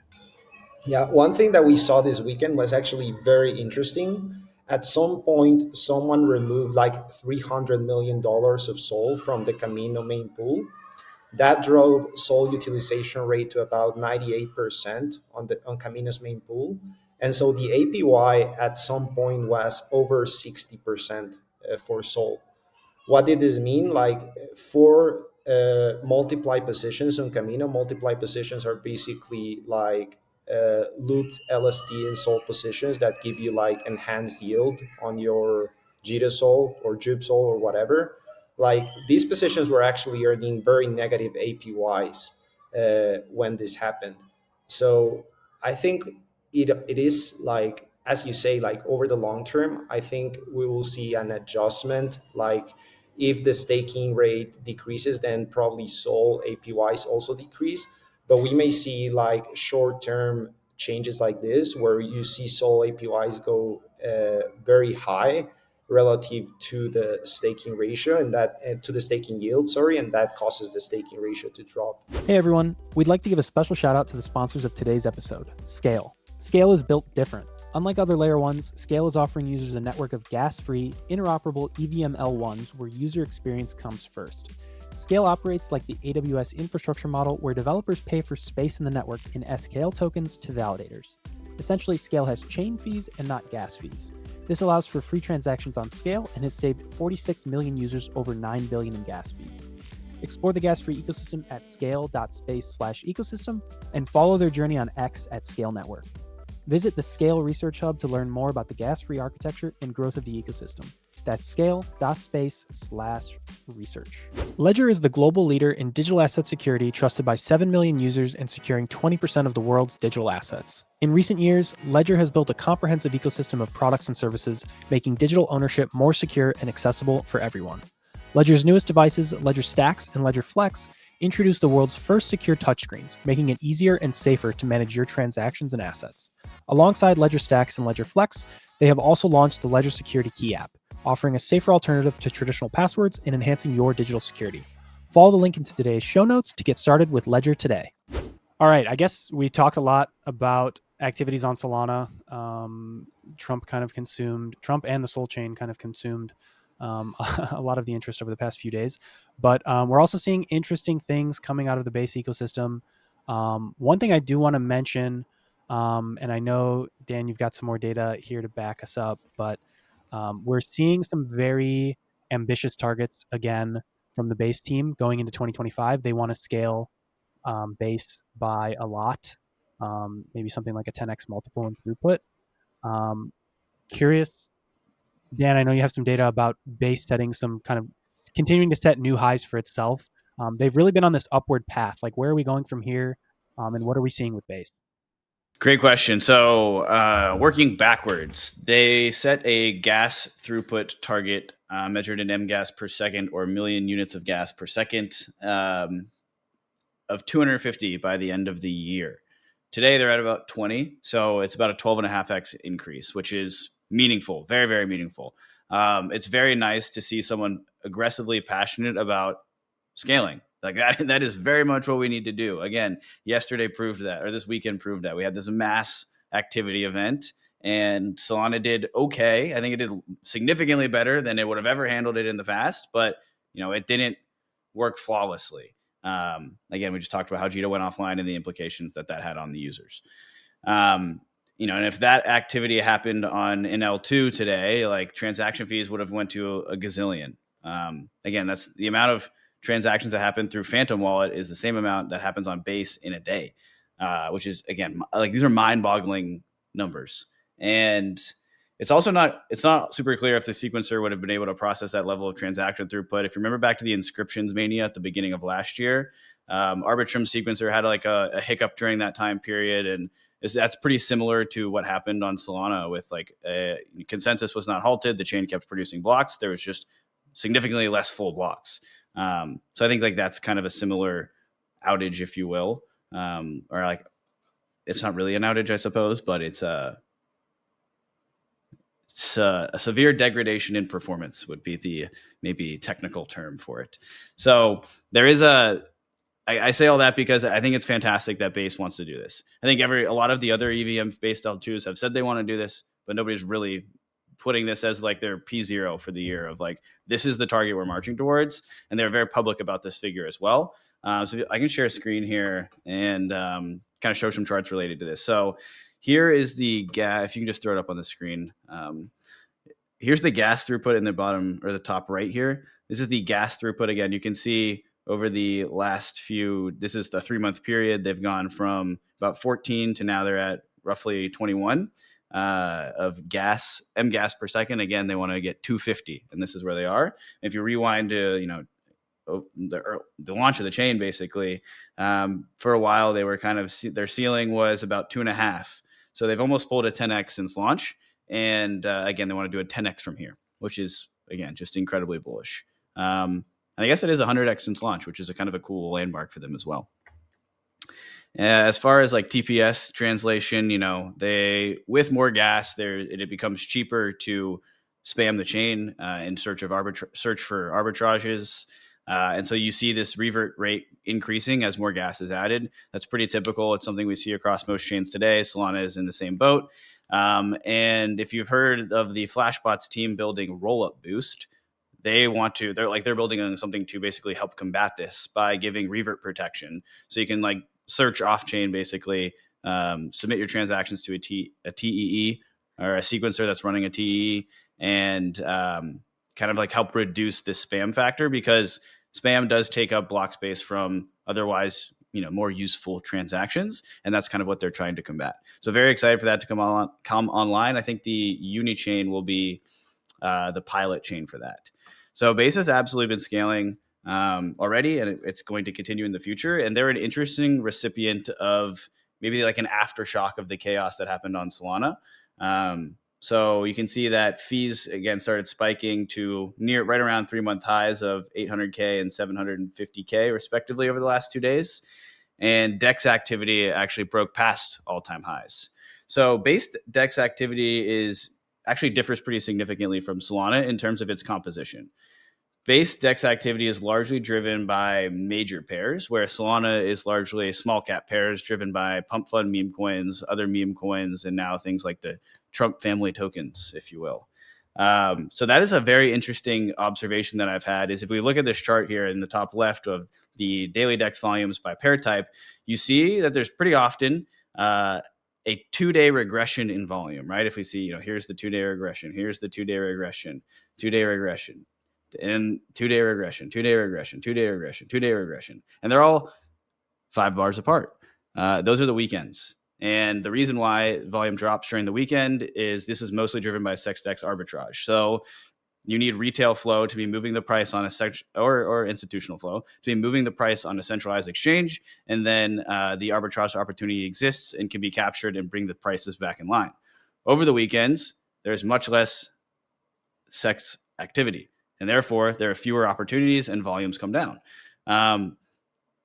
Yeah, one thing that we saw this weekend was actually very interesting. At some point, someone removed like $300 million of Sol from the Camino main pool. That drove Sol utilization rate to about 98% on Camino's main pool. And so the APY at some point was over 60% for Sol. What did this mean? Like for multiply positions on Camino, multiply positions are basically like looped LST and Sol positions that give you like enhanced yield on your Sol or Sol or whatever. Like these positions were actually earning very negative APYs when this happened. So I think it is like, as you say, like over the long term, I think we will see an adjustment. Like if the staking rate decreases, then probably Sol APYs also decrease. But we may see like short-term changes like this, where you see Sol APYs go very high relative to the staking ratio and to the staking yield, and that causes the staking ratio to drop. Hey everyone, we'd like to give a special shout out to the sponsors of today's episode, SKALE. SKALE is built different. Unlike other layer ones, SKALE is offering users a network of gas-free, interoperable EVM L1s where user experience comes first. SKALE operates like the AWS infrastructure model where developers pay for space in the network in SKALE tokens to validators. Essentially, SKALE has chain fees and not gas fees. This allows for free transactions on SKALE and has saved 46 million users over $9 billion in gas fees. Explore the gas-free ecosystem at skale.space/ecosystem and follow their journey on X at SKALE Network. Visit the SKALE Research Hub to learn more about the gas-free architecture and growth of the ecosystem. That's skale.space/research. Ledger is the global leader in digital asset security, trusted by 7 million users and securing 20% of the world's digital assets. In recent years, Ledger has built a comprehensive ecosystem of products and services, making digital ownership more secure and accessible for everyone. Ledger's newest devices, Ledger Stacks and Ledger Flex, introduced the world's first secure touchscreens, making it easier and safer to manage your transactions and assets. Alongside Ledger Stacks and Ledger Flex, they have also launched the Ledger Security Key app, offering a safer alternative to traditional passwords and enhancing your digital security. Follow the link into today's show notes to get started with Ledger today. All right, I guess we talked a lot about activities on Solana. Trump and the Sol chain kind of consumed a lot of the interest over the past few days. But we're also seeing interesting things coming out of the base ecosystem. One thing I do want to mention, and I know, Dan, you've got some more data here to back us up, but We're seeing some very ambitious targets again from the Base team going into 2025. They want to scale Base by a lot, maybe something like a 10x multiple in throughput. Curious, Dan, I know you have some data about Base setting some kind of continuing to set new highs for itself. They've really been on this upward path. Like, where are we going from here? And what are we seeing with Base? Great question. So working backwards, they set a gas throughput target measured in mgas per second, or million units of gas per second, of 250 by the end of the year. Today, they're at about 20. So it's about a 12.5x increase, which is meaningful, very, very meaningful. It's very nice to see someone aggressively passionate about scaling. Like that is very much what we need to do. Again, yesterday proved that, or this weekend proved that. We had this mass activity event, and Solana did okay. I think it did significantly better than it would have ever handled it in the past, but it didn't work flawlessly. Again, we just talked about how Jito went offline and the implications that had on the users. And if that activity happened on NL2 today, like transaction fees would have went to a gazillion. Again, that's the amount of transactions that happen through Phantom Wallet is the same amount that happens on Base in a day, which is, again, like these are mind-boggling numbers. And it's not super clear if the sequencer would have been able to process that level of transaction throughput. If you remember back to the inscriptions mania at the beginning of last year, Arbitrum sequencer had like a hiccup during that time period, and that's pretty similar to what happened on Solana with like consensus was not halted. The chain kept producing blocks. There was just significantly less full blocks. So I think like that's kind of a similar outage, if you will, or like it's not really an outage, I suppose, but it's a severe degradation in performance would be the maybe technical term for it. So there is I say all that because I think it's fantastic that Base wants to do this. I think a lot of the other EVM-based L2s have said they want to do this, but nobody's really putting this as like their P0 for the year of like, this is the target we're marching towards. And they're very public about this figure as well. So I can share a screen here and kind of show some charts related to this. So here is the gas, if you can just throw it up on the screen. Here's the gas throughput in the bottom or the top right here. This is the gas throughput. Again, you can see over the last this is the 3-month period. They've gone from about 14 to now they're at roughly 21 of mgas per second. Again, they want to get 250, and this is where they are. If you rewind to, the launch of the chain, basically, for a while, they were kind of, their ceiling was about 2.5. So they've almost pulled a 10x since launch. And again, they want to do a 10x from here, which is, again, just incredibly bullish. And I guess it is 100x since launch, which is a kind of a cool landmark for them as well. As far as like TPS translation, they with more gas, it becomes cheaper to spam the chain in search for arbitrages. And so you see this revert rate increasing as more gas is added. That's pretty typical. It's something we see across most chains today. Solana is in the same boat. And if you've heard of the Flashbots team building Rollup Boost, they're building on something to basically help combat this by giving revert protection. So you can like search off chain, basically submit your transactions to a TEE or a sequencer that's running a TEE, and kind of like help reduce this spam factor, because spam does take up block space from otherwise more useful transactions, and that's kind of what they're trying to combat. So very excited for that to come online. I think the Uni chain will be the pilot chain for that. So Base has absolutely been scaling already, and it's going to continue in the future. And they're an interesting recipient of maybe like an aftershock of the chaos that happened on Solana. So you can see that fees again started spiking to right around 3-month highs of 800K and 750K respectively over the last 2 days. And DEX activity actually broke past all-time highs. So Base DEX activity actually differs pretty significantly from Solana in terms of its composition. Base DEX activity is largely driven by major pairs, where Solana is largely small cap pairs driven by pump fund meme coins, other meme coins, and now things like the Trump family tokens, if you will. So that is a very interesting observation that I've had, is if we look at this chart here in the top left of the daily DEX volumes by pair type, you see that there's pretty often a 2-day regression in volume, right? If we see, here's the 2-day regression, here's the 2-day regression, 2-day regression, and 2-day regression, 2-day regression, 2-day regression, 2-day regression, and they're all 5 bars apart. Those are the weekends. And the reason why volume drops during the weekend is this is mostly driven by SEC-DEX arbitrage. So you need retail flow to be moving the price on or institutional flow to be moving the price on a centralized exchange, and then the arbitrage opportunity exists and can be captured and bring the prices back in line. Over the weekends, there's much less SEC activity, and therefore there are fewer opportunities and volumes come down.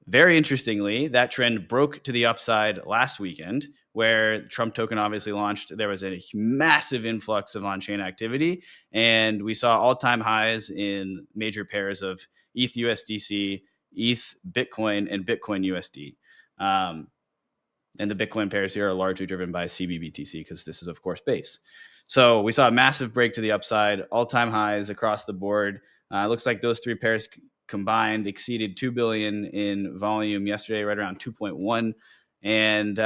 Very interestingly, that trend broke to the upside last weekend, where Trump token obviously launched. There was a massive influx of on-chain activity, and we saw all-time highs in major pairs of ETH USDC, ETH Bitcoin, and Bitcoin USD. And the Bitcoin pairs here are largely driven by CBBTC because this is, of course, Base. So we saw a massive break to the upside, all-time highs across the board. It looks like those 3 pairs combined exceeded 2 billion in volume yesterday, right around 2.1. And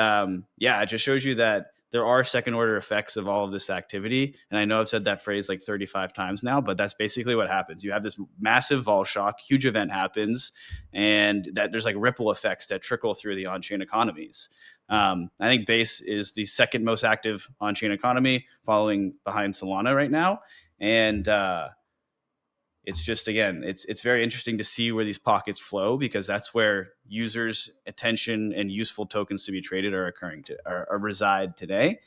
it just shows you that there are second order effects of all of this activity. And I know I've said that phrase like 35 times now, but that's basically what happens. You have this massive vol shock, huge event happens, and that there's like ripple effects that trickle through the on-chain economies. I think Base is the second most active on-chain economy, following behind Solana right now. And it's just, again, it's very interesting to see where these pockets flow, because that's where users' attention and useful tokens to be traded are reside today.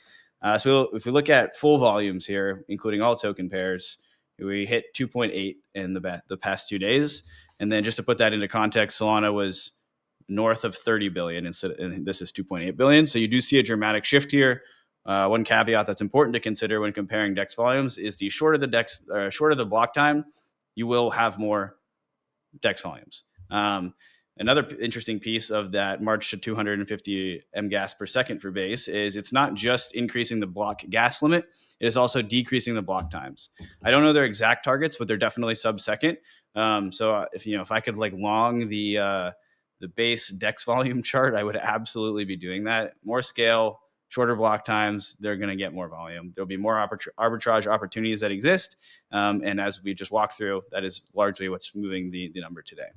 So if we look at full volumes here, including all token pairs, we hit 2.8 in the past 2 days. And then just to put that into context, Solana was north of 30 billion and this is 2.8 billion. So you do see a dramatic shift here. One caveat that's important to consider when comparing DEX volumes is the shorter the block time, you will have more DEX volumes. Another interesting piece of that march to 250 mgas per second for Base is it's not just increasing the block gas limit, it is also decreasing the block times. I don't know their exact targets, but they're definitely sub-second. So if I could like long the Base DEX volume chart, I would absolutely be doing that. More scale, shorter block times, they're going to get more volume. There'll be more arbitrage opportunities that exist. And as we just walked through, that is largely what's moving the number today.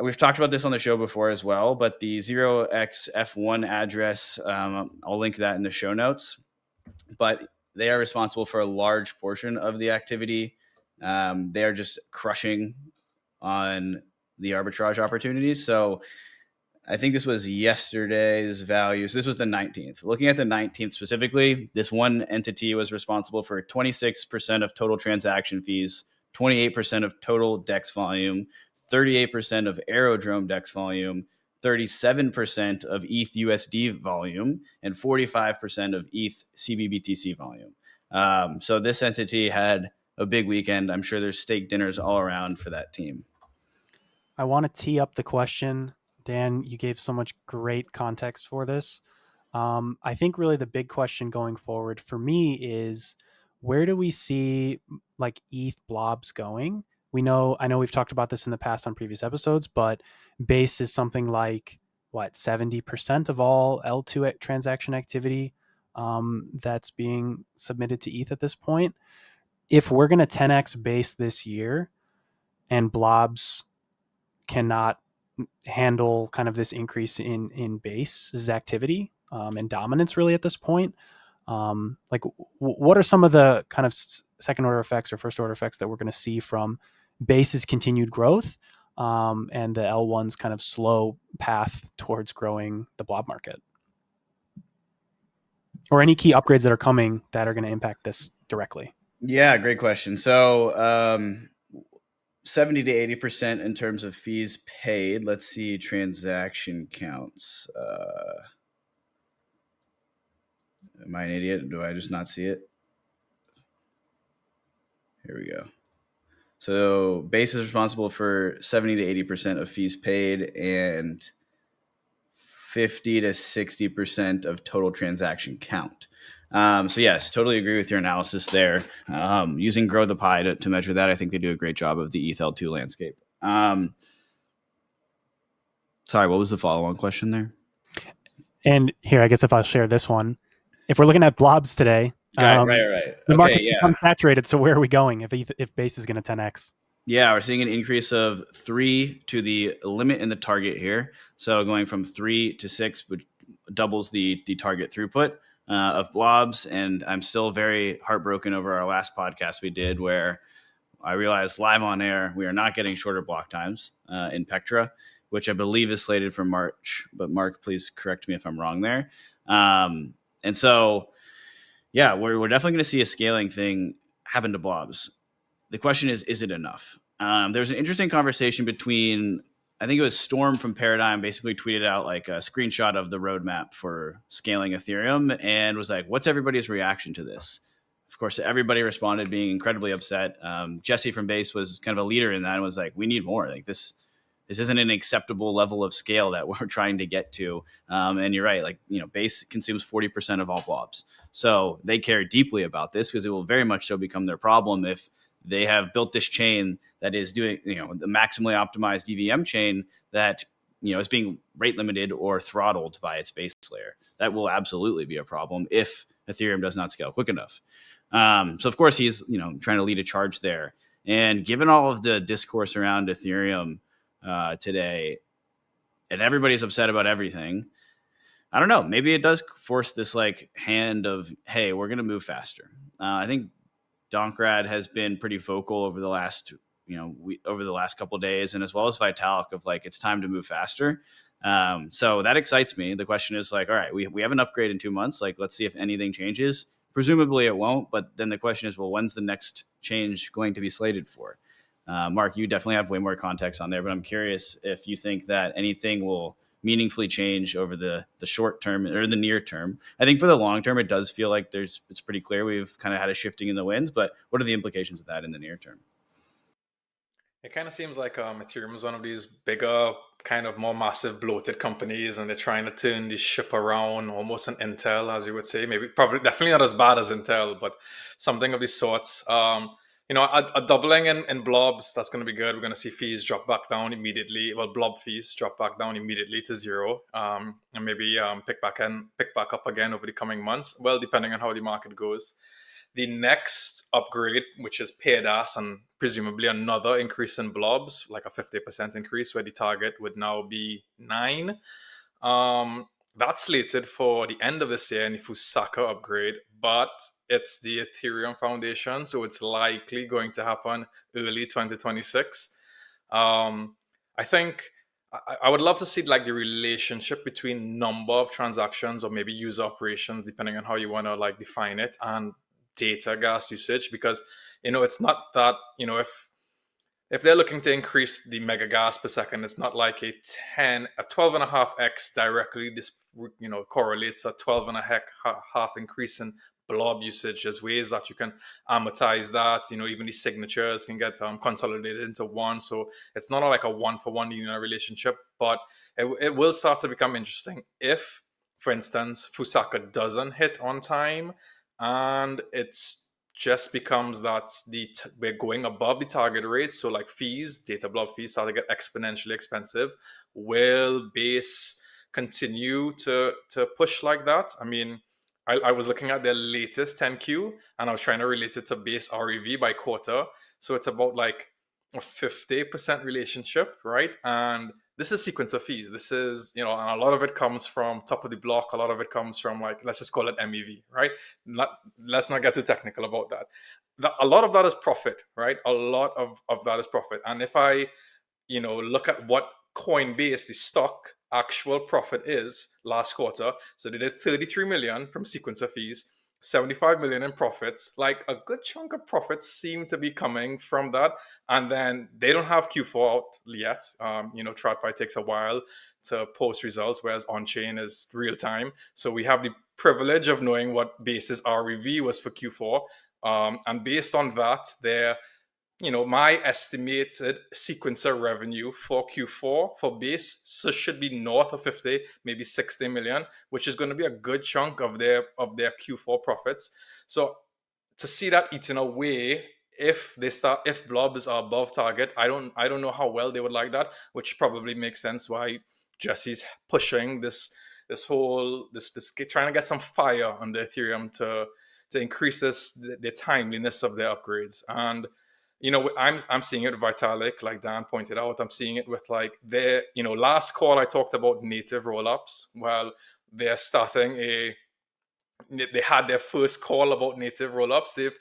We've talked about this on the show before as well, but the 0xF1 address, I'll link that in the show notes. But they are responsible for a large portion of the activity. They are just crushing on the arbitrage opportunities. So I think this was yesterday's value. So this was the 19th. Looking at the 19th specifically, this one entity was responsible for 26% of total transaction fees, 28% of total DEX volume, 38% of Aerodrome DEX volume, 37% of ETH USD volume, and 45% of ETH CBBTC volume. So this entity had a big weekend. I'm sure there's steak dinners all around for that team. I want to tee up the question. Dan, you gave so much great context for this. I think really the big question going forward for me is, where do we see like ETH blobs going? I know we've talked about this in the past on previous episodes, but Base is something like 70% of all L2 transaction activity that's being submitted to ETH at this point. If we're going to 10x Base this year and blobs cannot handle kind of this increase in Base's activity and dominance really at this point, what are some of the kind of second order effects or first order effects that we're going to see from Base's continued growth and the L1's kind of slow path towards growing the blob market? Or any key upgrades that are coming that are going to impact this directly? Yeah, great question. So 70 to 80% in terms of fees paid. Let's see transaction counts. Am I an idiot? Do I just not see it? Here we go. So Base is responsible for 70 to 80% of fees paid and 50 to 60% of total transaction count. So yes, totally agree with your analysis there. Using Grow the Pie to measure that, I think they do a great job of the ETH-L2 landscape. Sorry, what was the follow-on question there? And here, I guess if I'll share this one, if we're looking at blobs today, Right. the Okay. market's Yeah. become saturated. So where are we going if base is going to 10x? Yeah, we're seeing an increase of 3 to the limit in the target here. So going from 3 to 6, which doubles the target throughput of blobs. And I'm still very heartbroken over our last podcast we did, where I realized live on air we are not getting shorter block times in Pectra, which I believe is slated for March. But Mark, please correct me if I'm wrong there. And so, yeah, we're definitely going to see a scaling thing happen to blobs. The question is it enough? There's an interesting conversation between, I think it was Storm from Paradigm, basically tweeted out like a screenshot of the roadmap for scaling Ethereum and was like, what's everybody's reaction to this? Of course, everybody responded being incredibly upset. Jesse from Base was kind of a leader in that and was like, we need more. Like this isn't an acceptable level of scale that we're trying to get to. And you're right, like, Base consumes 40% of all blobs. So they care deeply about this because it will very much so become their problem if they have built this chain that is doing, the maximally optimized EVM chain that, is being rate limited or throttled by its base layer. That will absolutely be a problem if Ethereum does not scale quick enough. So of course he's, trying to lead a charge there. And given all of the discourse around Ethereum today, and everybody's upset about everything, I don't know. Maybe it does force this like hand of, hey, we're going to move faster. I think Donkrad has been pretty vocal over the last, over the last couple of days, and as well as Vitalik of like, it's time to move faster. So that excites me. The question is like, all right, we have an upgrade in 2 months. Like, let's see if anything changes. Presumably it won't, but then the question is, well, when's the next change going to be slated for? Mark, you definitely have way more context on there, but I'm curious if you think that anything will meaningfully change over the short term or the near term. I think for the long term, it does feel like it's pretty clear we've kind of had a shifting in the winds, but what are the implications of that in the near term? It kind of seems like Ethereum is one of these bigger, kind of more massive, bloated companies, and they're trying to turn the ship around, almost an Intel, as you would say. Maybe, probably, definitely not as bad as Intel, but something of the sorts. A doubling in blobs, that's going to be good. We're going to see fees drop back down immediately. Well, blob fees drop back down immediately to 0, and maybe pick back up again over the coming months. Well, depending on how the market goes. The next upgrade, which is PADAS and presumably another increase in blobs, like a 50% increase, where the target would now be 9. That's slated for the end of this year in the Fusaka upgrade, but it's the Ethereum Foundation, so it's likely going to happen early 2026. I think I would love to see like the relationship between number of transactions or maybe user operations, depending on how you want to like define it, and data gas usage, because it's not that if they're looking to increase the mega gas per second, it's not like a 12.5x directly correlates to 12 and a half increase in blob usage. There's ways that you can amortize that. Even the signatures can get consolidated into one, so it's not like a one-for-one linear relationship, but it will start to become interesting if, for instance, Fusaka doesn't hit on time and it's just becomes that we're going above the target rate. So like data blob fees start to get exponentially expensive. Will Base continue to push like that? I mean, I was looking at their latest 10Q and I was trying to relate it to Base REV by quarter. So it's about like a 50% relationship, right? And this is sequence of fees. This is, and a lot of it comes from top of the block. A lot of it comes from like, let's just call it MEV, right? Let's not get too technical about that. A lot of that is profit, right? A lot of that is profit. And if I, look at what Coinbase, the stock actual profit is last quarter. So they did 33 million from sequence of fees, 75 million in profits. Like a good chunk of profits seem to be coming from that. And then they don't have Q4 out yet. TradFi takes a while to post results, whereas on-chain is real time. So we have the privilege of knowing what Base's REV was for Q4. And based on that, my estimated sequencer revenue for Q4 for Base should be north of 50, maybe 60 million, which is going to be a good chunk of their Q4 profits. So to see that eaten away, if blobs are above target, I don't know how well they would like that, which probably makes sense why Jesse's pushing this this trying to get some fire on the Ethereum to increase the timeliness of their upgrades. And I'm seeing it with Vitalik, like Dan pointed out. I'm seeing it with like their, last call I talked about native rollups. Well, they're starting they had their first call about native rollups. They've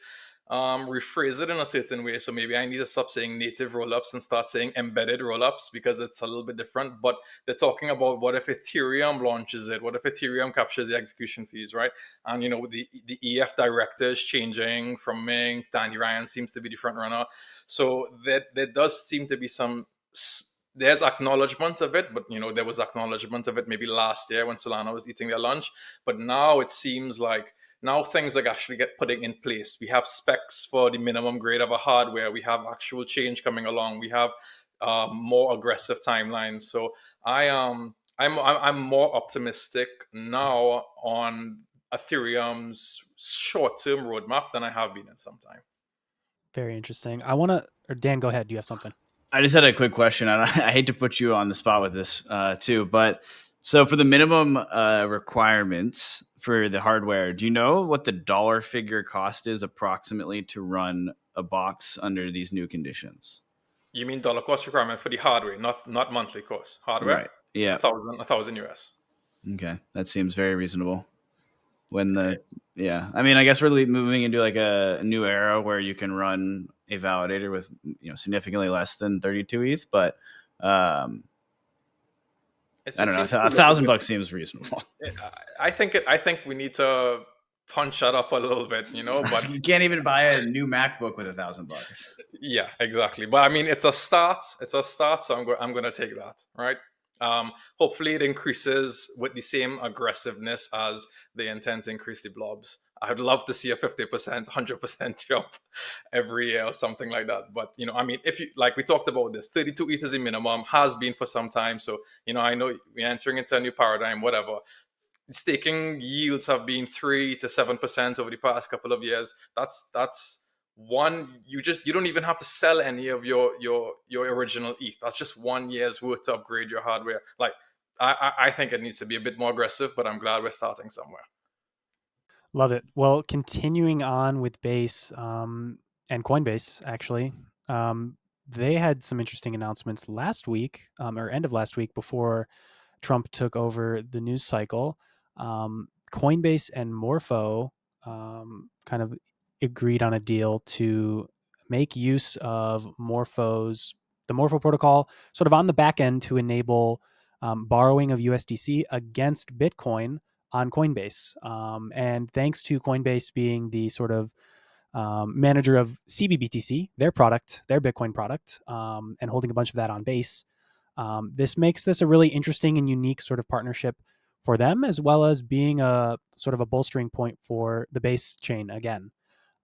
rephrased it in a certain way. So maybe I need to stop saying native rollups and start saying embedded rollups, because it's a little bit different. But they're talking about, what if Ethereum launches it? What if Ethereum captures the execution fees, right? And the EF director is changing from Ming. Danny Ryan seems to be the front runner. So there does seem to be there's acknowledgement of it, but there was acknowledgement of it maybe last year when Solana was eating their lunch. But now it seems like now things are actually putting in place. We have specs for the minimum grade of a hardware. We have actual change coming along. We have more aggressive timelines. So I'm more optimistic now on Ethereum's short-term roadmap than I have been in some time. Very interesting. Dan, go ahead. Do you have something? I just had a quick question. I hate to put you on the spot with this too, but so for the minimum requirements for the hardware, do you know what the dollar figure cost is approximately to run a box under these new conditions? You mean dollar cost requirement for the hardware, not monthly cost? Hardware, right? Yeah, $1,000 US. Okay, that seems very reasonable. I mean, I guess we're moving into like a new era where you can run a validator with significantly less than 32 ETH, but I don't know. $1,000 seems reasonable. I think we need to punch that up a little bit, But you can't even buy a new MacBook with $1,000. Yeah, exactly. But I mean, it's a start. So I'm going to take that, right? Hopefully, it increases with the same aggressiveness as they intend to increase the blobs. I'd love to see a 50%, 100% jump every year or something like that. But, I mean, if you, like we talked about this, 32 ETH is a minimum, has been for some time. So, I know we're entering into a new paradigm, whatever. Staking yields have been 3 to 7% over the past couple of years. That's one. You don't even have to sell any of your original ETH. That's just 1 year's worth to upgrade your hardware. Like, I think it needs to be a bit more aggressive, but I'm glad we're starting somewhere. Love it. Well, continuing on with Base and Coinbase, actually, they had some interesting announcements last week, or end of last week, before Trump took over the news cycle. Coinbase and Morpho kind of agreed on a deal to make use of the Morpho protocol, sort of on the back end, to enable borrowing of USDC against Bitcoin on Coinbase. And thanks to Coinbase being the sort of manager of CBBTC, their Bitcoin product, and holding a bunch of that on Base, this makes this a really interesting and unique sort of partnership for them, as well as being a sort of a bolstering point for the Base chain again.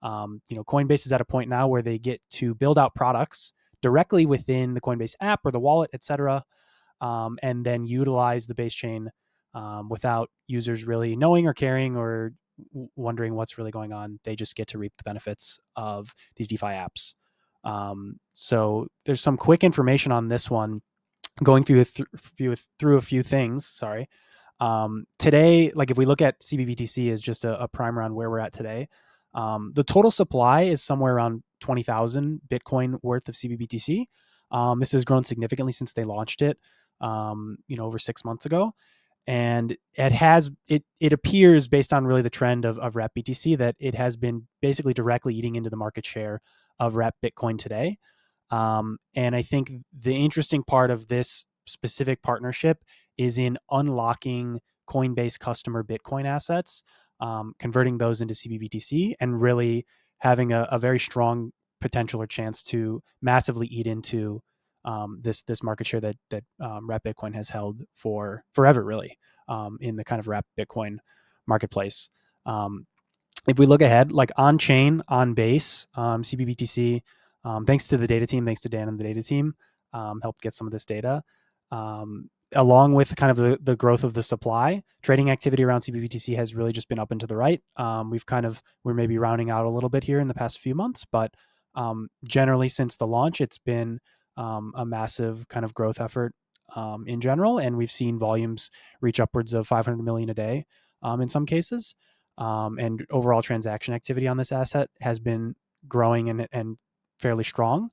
Coinbase is at a point now where they get to build out products directly within the Coinbase app or the wallet, etc., and then utilize the Base chain without users really knowing or caring or wondering what's really going on. They just get to reap the benefits of these DeFi apps. So there's some quick information on this one, going through a few things. Sorry. Today, like if we look at CBBTC as just a primer on where we're at today, the total supply is somewhere around 20,000 Bitcoin worth of CBBTC. This has grown significantly since they launched it, over 6 months ago. And it appears, based on really the trend of Wrap BTC, that it has been basically directly eating into the market share of Wrap Bitcoin today. And I think the interesting part of this specific partnership is in unlocking Coinbase customer Bitcoin assets, converting those into CBBTC, and really having a very strong potential or chance to massively eat into this market share that Wrap Bitcoin has held for forever, really, in the kind of Wrap Bitcoin marketplace. If we look ahead, like on chain, on Base, CBBTC, thanks to the data team, thanks to Dan and the data team, helped get some of this data. Along with kind of the growth of the supply, trading activity around CBBTC has really just been up and to the right. We're maybe rounding out a little bit here in the past few months, but generally since the launch, it's been a massive kind of growth effort in general, and we've seen volumes reach upwards of 500 million a day in some cases. And overall transaction activity on this asset has been growing and fairly strong.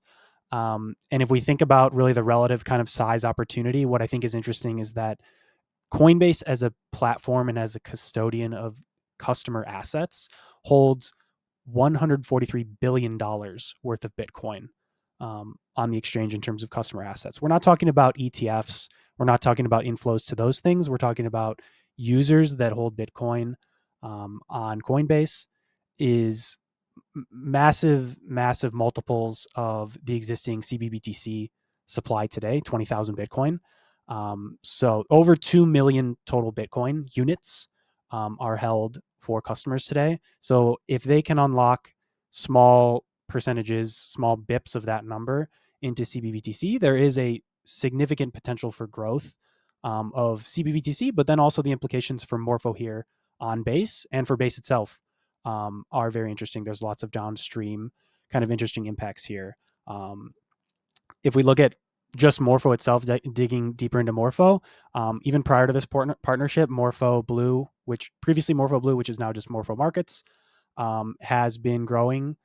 And if we think about really the relative kind of size opportunity, what I think is interesting is that Coinbase as a platform and as a custodian of customer assets holds $143 billion worth of Bitcoin on the exchange in terms of customer assets. We're not talking about ETFs. We're not talking about inflows to those things. We're talking about users that hold Bitcoin on Coinbase is massive multiples of the existing CBBTC supply today, 20,000 Bitcoin. So over 2 million total Bitcoin units are held for customers today. So if they can unlock small percentages, small bips of that number into CBBTC, there is a significant potential for growth of CBBTC, but then also the implications for Morpho here on Base and for Base itself are very interesting. There's lots of downstream kind of interesting impacts here. If we look at just Morpho itself, digging deeper into Morpho, even prior to this partnership, Morpho Blue, which previously Morpho Blue, which is now just Morpho Markets, has been growing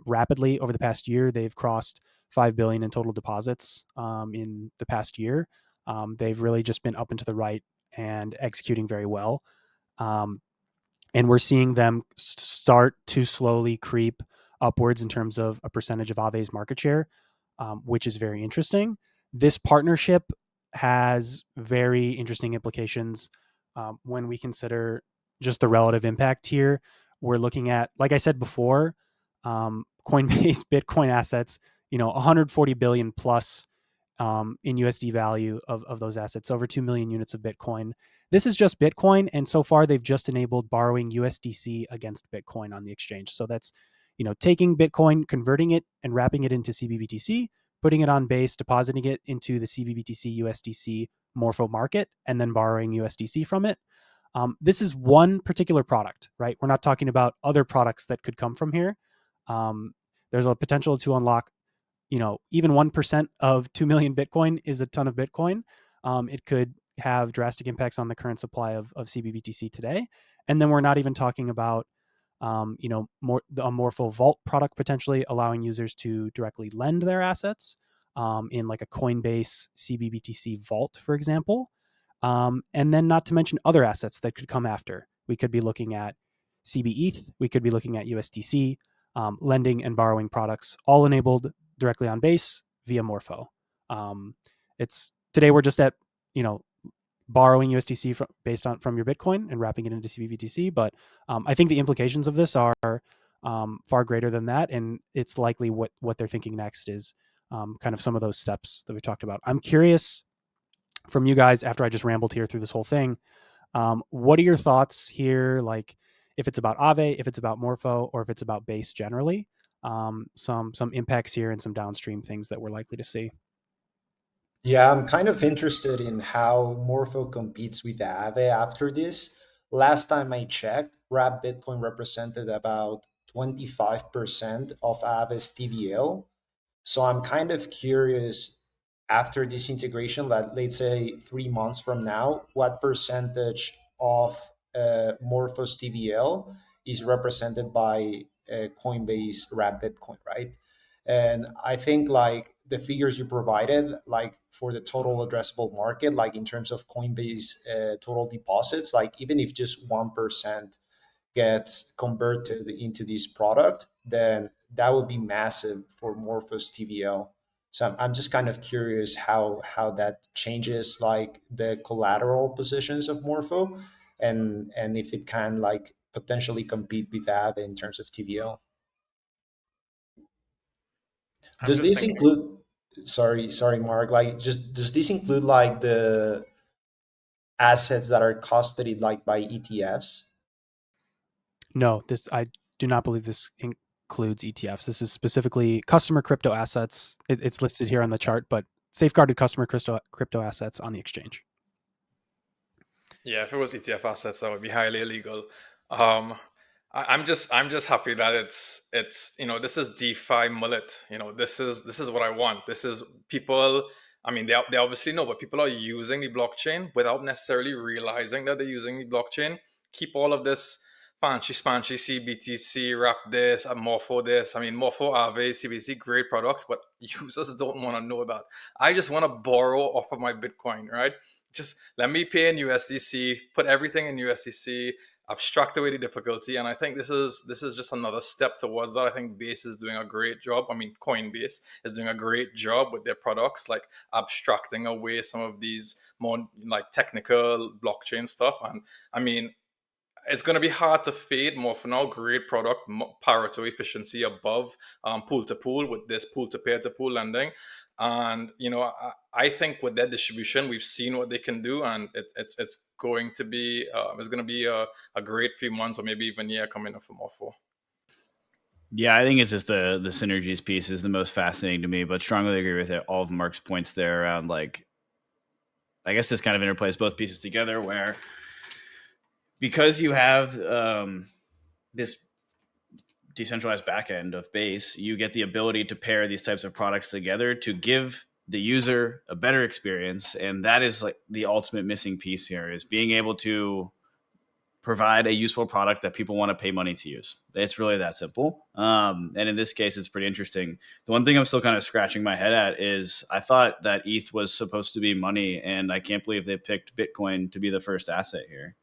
rapidly over the past year. They've crossed 5 billion in total deposits in the past year. They've really just been up and to the right and executing very well. And we're seeing them start to slowly creep upwards in terms of a percentage of Aave's market share, which is very interesting. This partnership has very interesting implications when we consider just the relative impact here. We're looking at, like I said before, Coinbase Bitcoin assets, 140 billion plus in USD value of those assets, over 2 million units of Bitcoin. This is just Bitcoin, and so far they've just enabled borrowing USDC against Bitcoin on the exchange. So that's, taking Bitcoin, converting it, and wrapping it into CBBTC, putting it on Base, depositing it into the CBBTC USDC Morpho market, and then borrowing USDC from it. This is one particular product, right? We're not talking about other products that could come from here. There's a potential to unlock, even 1% of 2 million Bitcoin is a ton of Bitcoin. It could have drastic impacts on the current supply of CBBTC today. And then we're not even talking about, a Morpho Vault product potentially allowing users to directly lend their assets in like a Coinbase CBBTC Vault, for example. And then not to mention other assets that could come after. We could be looking at CBETH. We could be looking at USDC, lending and borrowing products, all enabled directly on Base via Morpho. It's today we're just at, borrowing USDC from your Bitcoin and wrapping it into CBBTC. But I think the implications of this are far greater than that. And it's likely what they're thinking next is kind of some of those steps that we talked about. I'm curious from you guys, after I just rambled here through this whole thing, what are your thoughts here? Like if it's about Aave, if it's about Morpho, or if it's about Base generally, some impacts here and some downstream things that we're likely to see. Yeah, I'm kind of interested in how Morpho competes with Aave after this. Last time I checked, Wrap Bitcoin represented about 25% of Aave's TVL. So I'm kind of curious after this integration, let's say 3 months from now, what percentage of Morpho's TVL is represented by Coinbase Wrap Bitcoin, right? And I think like the figures you provided, like for the total addressable market, like in terms of Coinbase total deposits, like even if just 1% gets converted into this product, then that would be massive for Morpho's TVL. So I'm just kind of curious how that changes like the collateral positions of Morpho, and if it can like potentially compete with that in terms of TVL. I'm Does just this thinking. include? Sorry, Mark. Like, just does this include like the assets that are custodied like by ETFs? No, I do not believe this includes ETFs. This is specifically customer crypto assets. It's listed here on the chart, but safeguarded customer crypto assets on the exchange. Yeah, if it was ETF assets, that would be highly illegal. I'm just happy that it's this is DeFi mullet. This is what I want. This is people I mean, they obviously know, but people are using the blockchain without necessarily realizing that they're using the blockchain. Keep all of this fancy spancy CBTC, wrap this, Morpho this. I mean, Morpho, Aave, CBTC, great products, but users don't want to know about. I just want to borrow off of my Bitcoin, right? Just let me pay in USDC, put everything in USDC, abstract away the difficulty. And I think this is just another step towards that. I think Base is doing a great job. I mean, Coinbase is doing a great job with their products, like abstracting away some of these more like technical blockchain stuff. And I mean, it's going to be hard to fade. Morpho now, great product, Pareto efficiency above pool to pool with this pool to peer to pool lending. And I think with that distribution, we've seen what they can do, and it's going to be a great few months or maybe even year coming up for Morpho. Yeah, I think it's just the synergies piece is the most fascinating to me, but strongly agree with it. All of Mark's points there around, like, I guess this kind of interplays both pieces together, where because you have this decentralized backend of Base, you get the ability to pair these types of products together to give the user a better experience. And that is like the ultimate missing piece here, is being able to provide a useful product that people want to pay money to use. It's really that simple. And in this case, it's pretty interesting. The one thing I'm still kind of scratching my head at is I thought that ETH was supposed to be money, and I can't believe they picked Bitcoin to be the first asset here.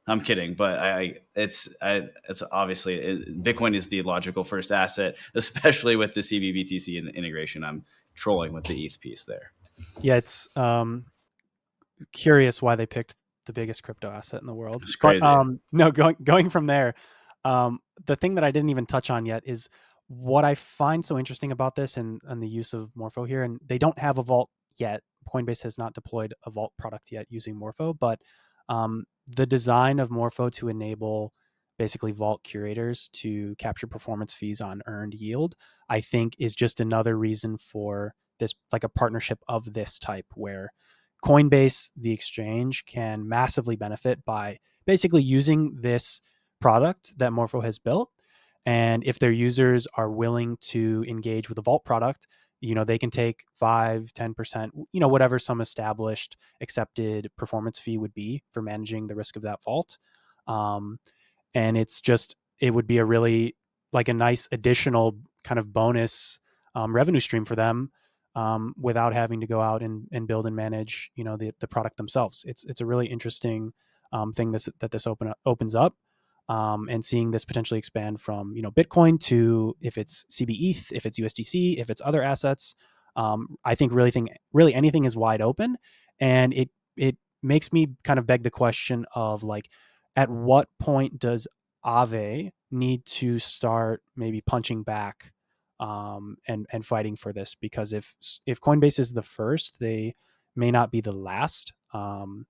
I'm kidding, but it's obviously Bitcoin is the logical first asset, especially with the CBBTC integration. I'm trolling with the ETH piece there. Yeah, it's curious why they picked the biggest crypto asset in the world. It's crazy. But no, going from there, the thing that I didn't even touch on yet is what I find so interesting about this and the use of Morpho here. And they don't have a vault yet. Coinbase has not deployed a vault product yet using Morpho, but the design of Morpho to enable basically vault curators to capture performance fees on earned yield, I think is just another reason for this, like a partnership of this type, where Coinbase, the exchange, can massively benefit by basically using this product that Morpho has built. And if their users are willing to engage with a vault product, they can take 5-10%, whatever some established accepted performance fee would be for managing the risk of that vault. And it would be a really, like, a nice additional kind of bonus revenue stream for them, without having to go out and build and manage, the product themselves. It's a really interesting thing that this opens up. And seeing this potentially expand from Bitcoin to, if it's CBETH, if it's USDC, if it's other assets, I think really anything is wide open, and it makes me kind of beg the question of, like, at what point does Aave need to start maybe punching back and fighting for this? Because if Coinbase is the first, they may not be the last. And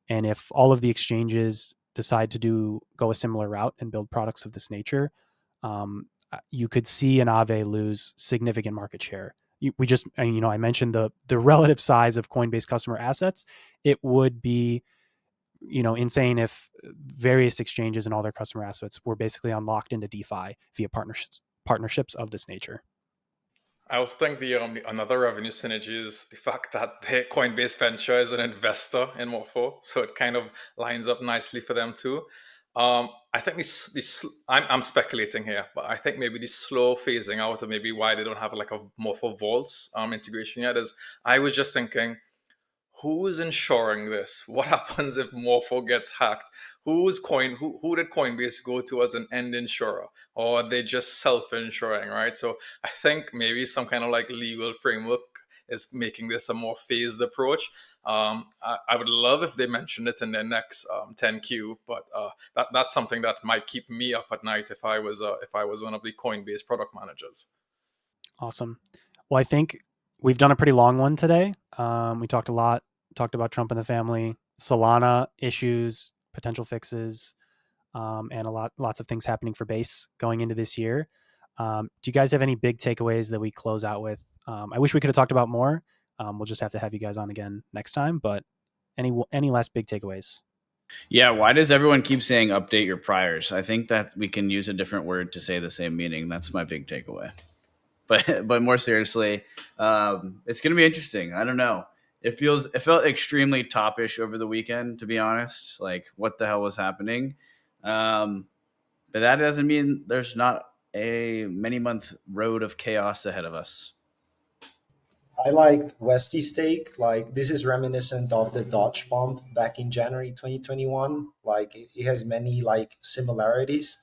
if all of the exchanges decide to go a similar route and build products of this nature, you could see an Aave lose significant market share. I mentioned the relative size of Coinbase customer assets. It would be, insane if various exchanges and all their customer assets were basically unlocked into DeFi via partnerships of this nature. I also think the another revenue synergy is the fact that the Coinbase venture is an investor in Morpho, so it kind of lines up nicely for them too. I think I'm speculating here, but I think maybe the slow phasing out, or maybe why they don't have like a Morpho vaults integration yet, is I was just thinking, who is insuring this? What happens if Morpho gets hacked? Who did Coinbase go to as an end insurer, or are they just self-insuring, right? So I think maybe some kind of like legal framework is making this a more phased approach. I would love if they mentioned it in their next 10Q, but that's something that might keep me up at night if I was one of the Coinbase product managers. Awesome. Well, I think we've done a pretty long one today. We talked about Trump and the family, Solana issues, potential fixes, and lots of things happening for Base going into this year. Do you guys have any big takeaways that we close out with? I wish we could have talked about more. We'll just have to have you guys on again next time. But any last big takeaways? Yeah, why does everyone keep saying update your priors? I think that we can use a different word to say the same meaning. That's my big takeaway. but more seriously, it's going to be interesting. I don't know. It felt extremely toppish over the weekend, to be honest. Like, what the hell was happening? But that doesn't mean there's not a many month road of chaos ahead of us. I liked Westy's take. Like, this is reminiscent of the Dodge pump back in January 2021. Like, it has many like similarities.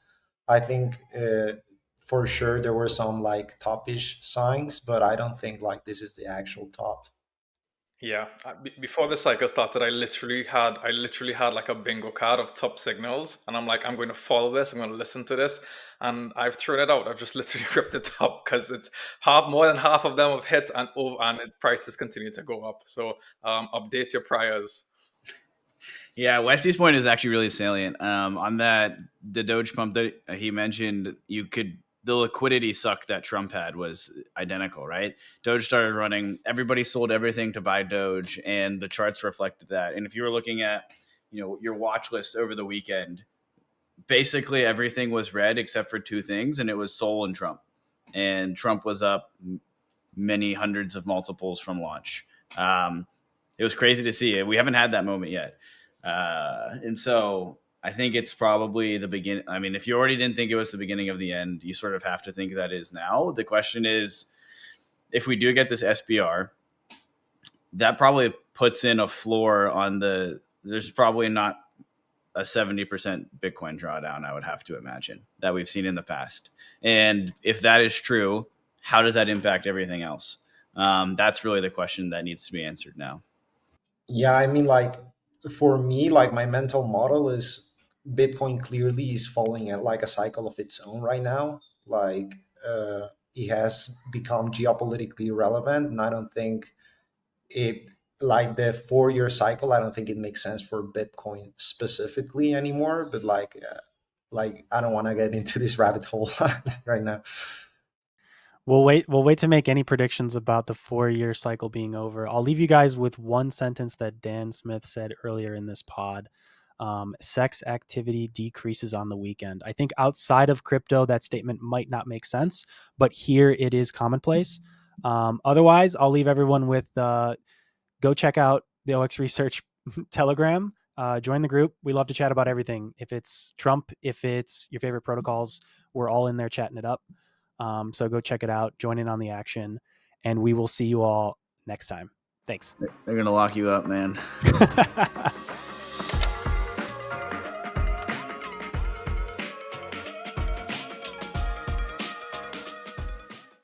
I think for sure there were some like topish signs, but I don't think like this is the actual top. Yeah, before the cycle started, I literally had like a bingo card of top signals, and I'm like, I'm going to follow this, I'm going to listen to this, and I've thrown it out. I've just literally ripped it up because it's more than half of them have hit, and prices continue to go up. So update your priors. Yeah, Westy's point is actually really salient. On that, the Doge pump that he mentioned, the liquidity suck that Trump had was identical, right? Doge started running, everybody sold everything to buy Doge, and the charts reflected that. And if you were looking at, your watch list over the weekend, basically everything was red except for two things, and it was Sol and Trump. And Trump was up many hundreds of multiples from launch. It was crazy to see. We haven't had that moment yet. And so I think it's probably the beginning. I mean, if you already didn't think it was the beginning of the end, you sort of have to think that is now. The question is, if we do get this SBR, that probably puts in a floor on there's probably not a 70% Bitcoin drawdown, I would have to imagine, that we've seen in the past. And if that is true, how does that impact everything else? That's really the question that needs to be answered now. Yeah, I mean, like for me, like my mental model is Bitcoin clearly is following like a cycle of its own right now. Like it has become geopolitically relevant, and I don't think it like the 4 year cycle. I don't think it makes sense for Bitcoin specifically anymore. But like I don't want to get into this rabbit hole right now. We'll wait to make any predictions about the 4-year cycle being over. I'll leave you guys with one sentence that Dan Smith said earlier in this pod. Sex activity decreases on the weekend. I think outside of crypto, that statement might not make sense, but here it is commonplace. Otherwise, I'll leave everyone with go check out the OX Research Telegram. Join the group. We love to chat about everything. If it's Trump, if it's your favorite protocols, we're all in there chatting it up. So go check it out, join in on the action, and we will see you all next time. Thanks. They're going to lock you up, man.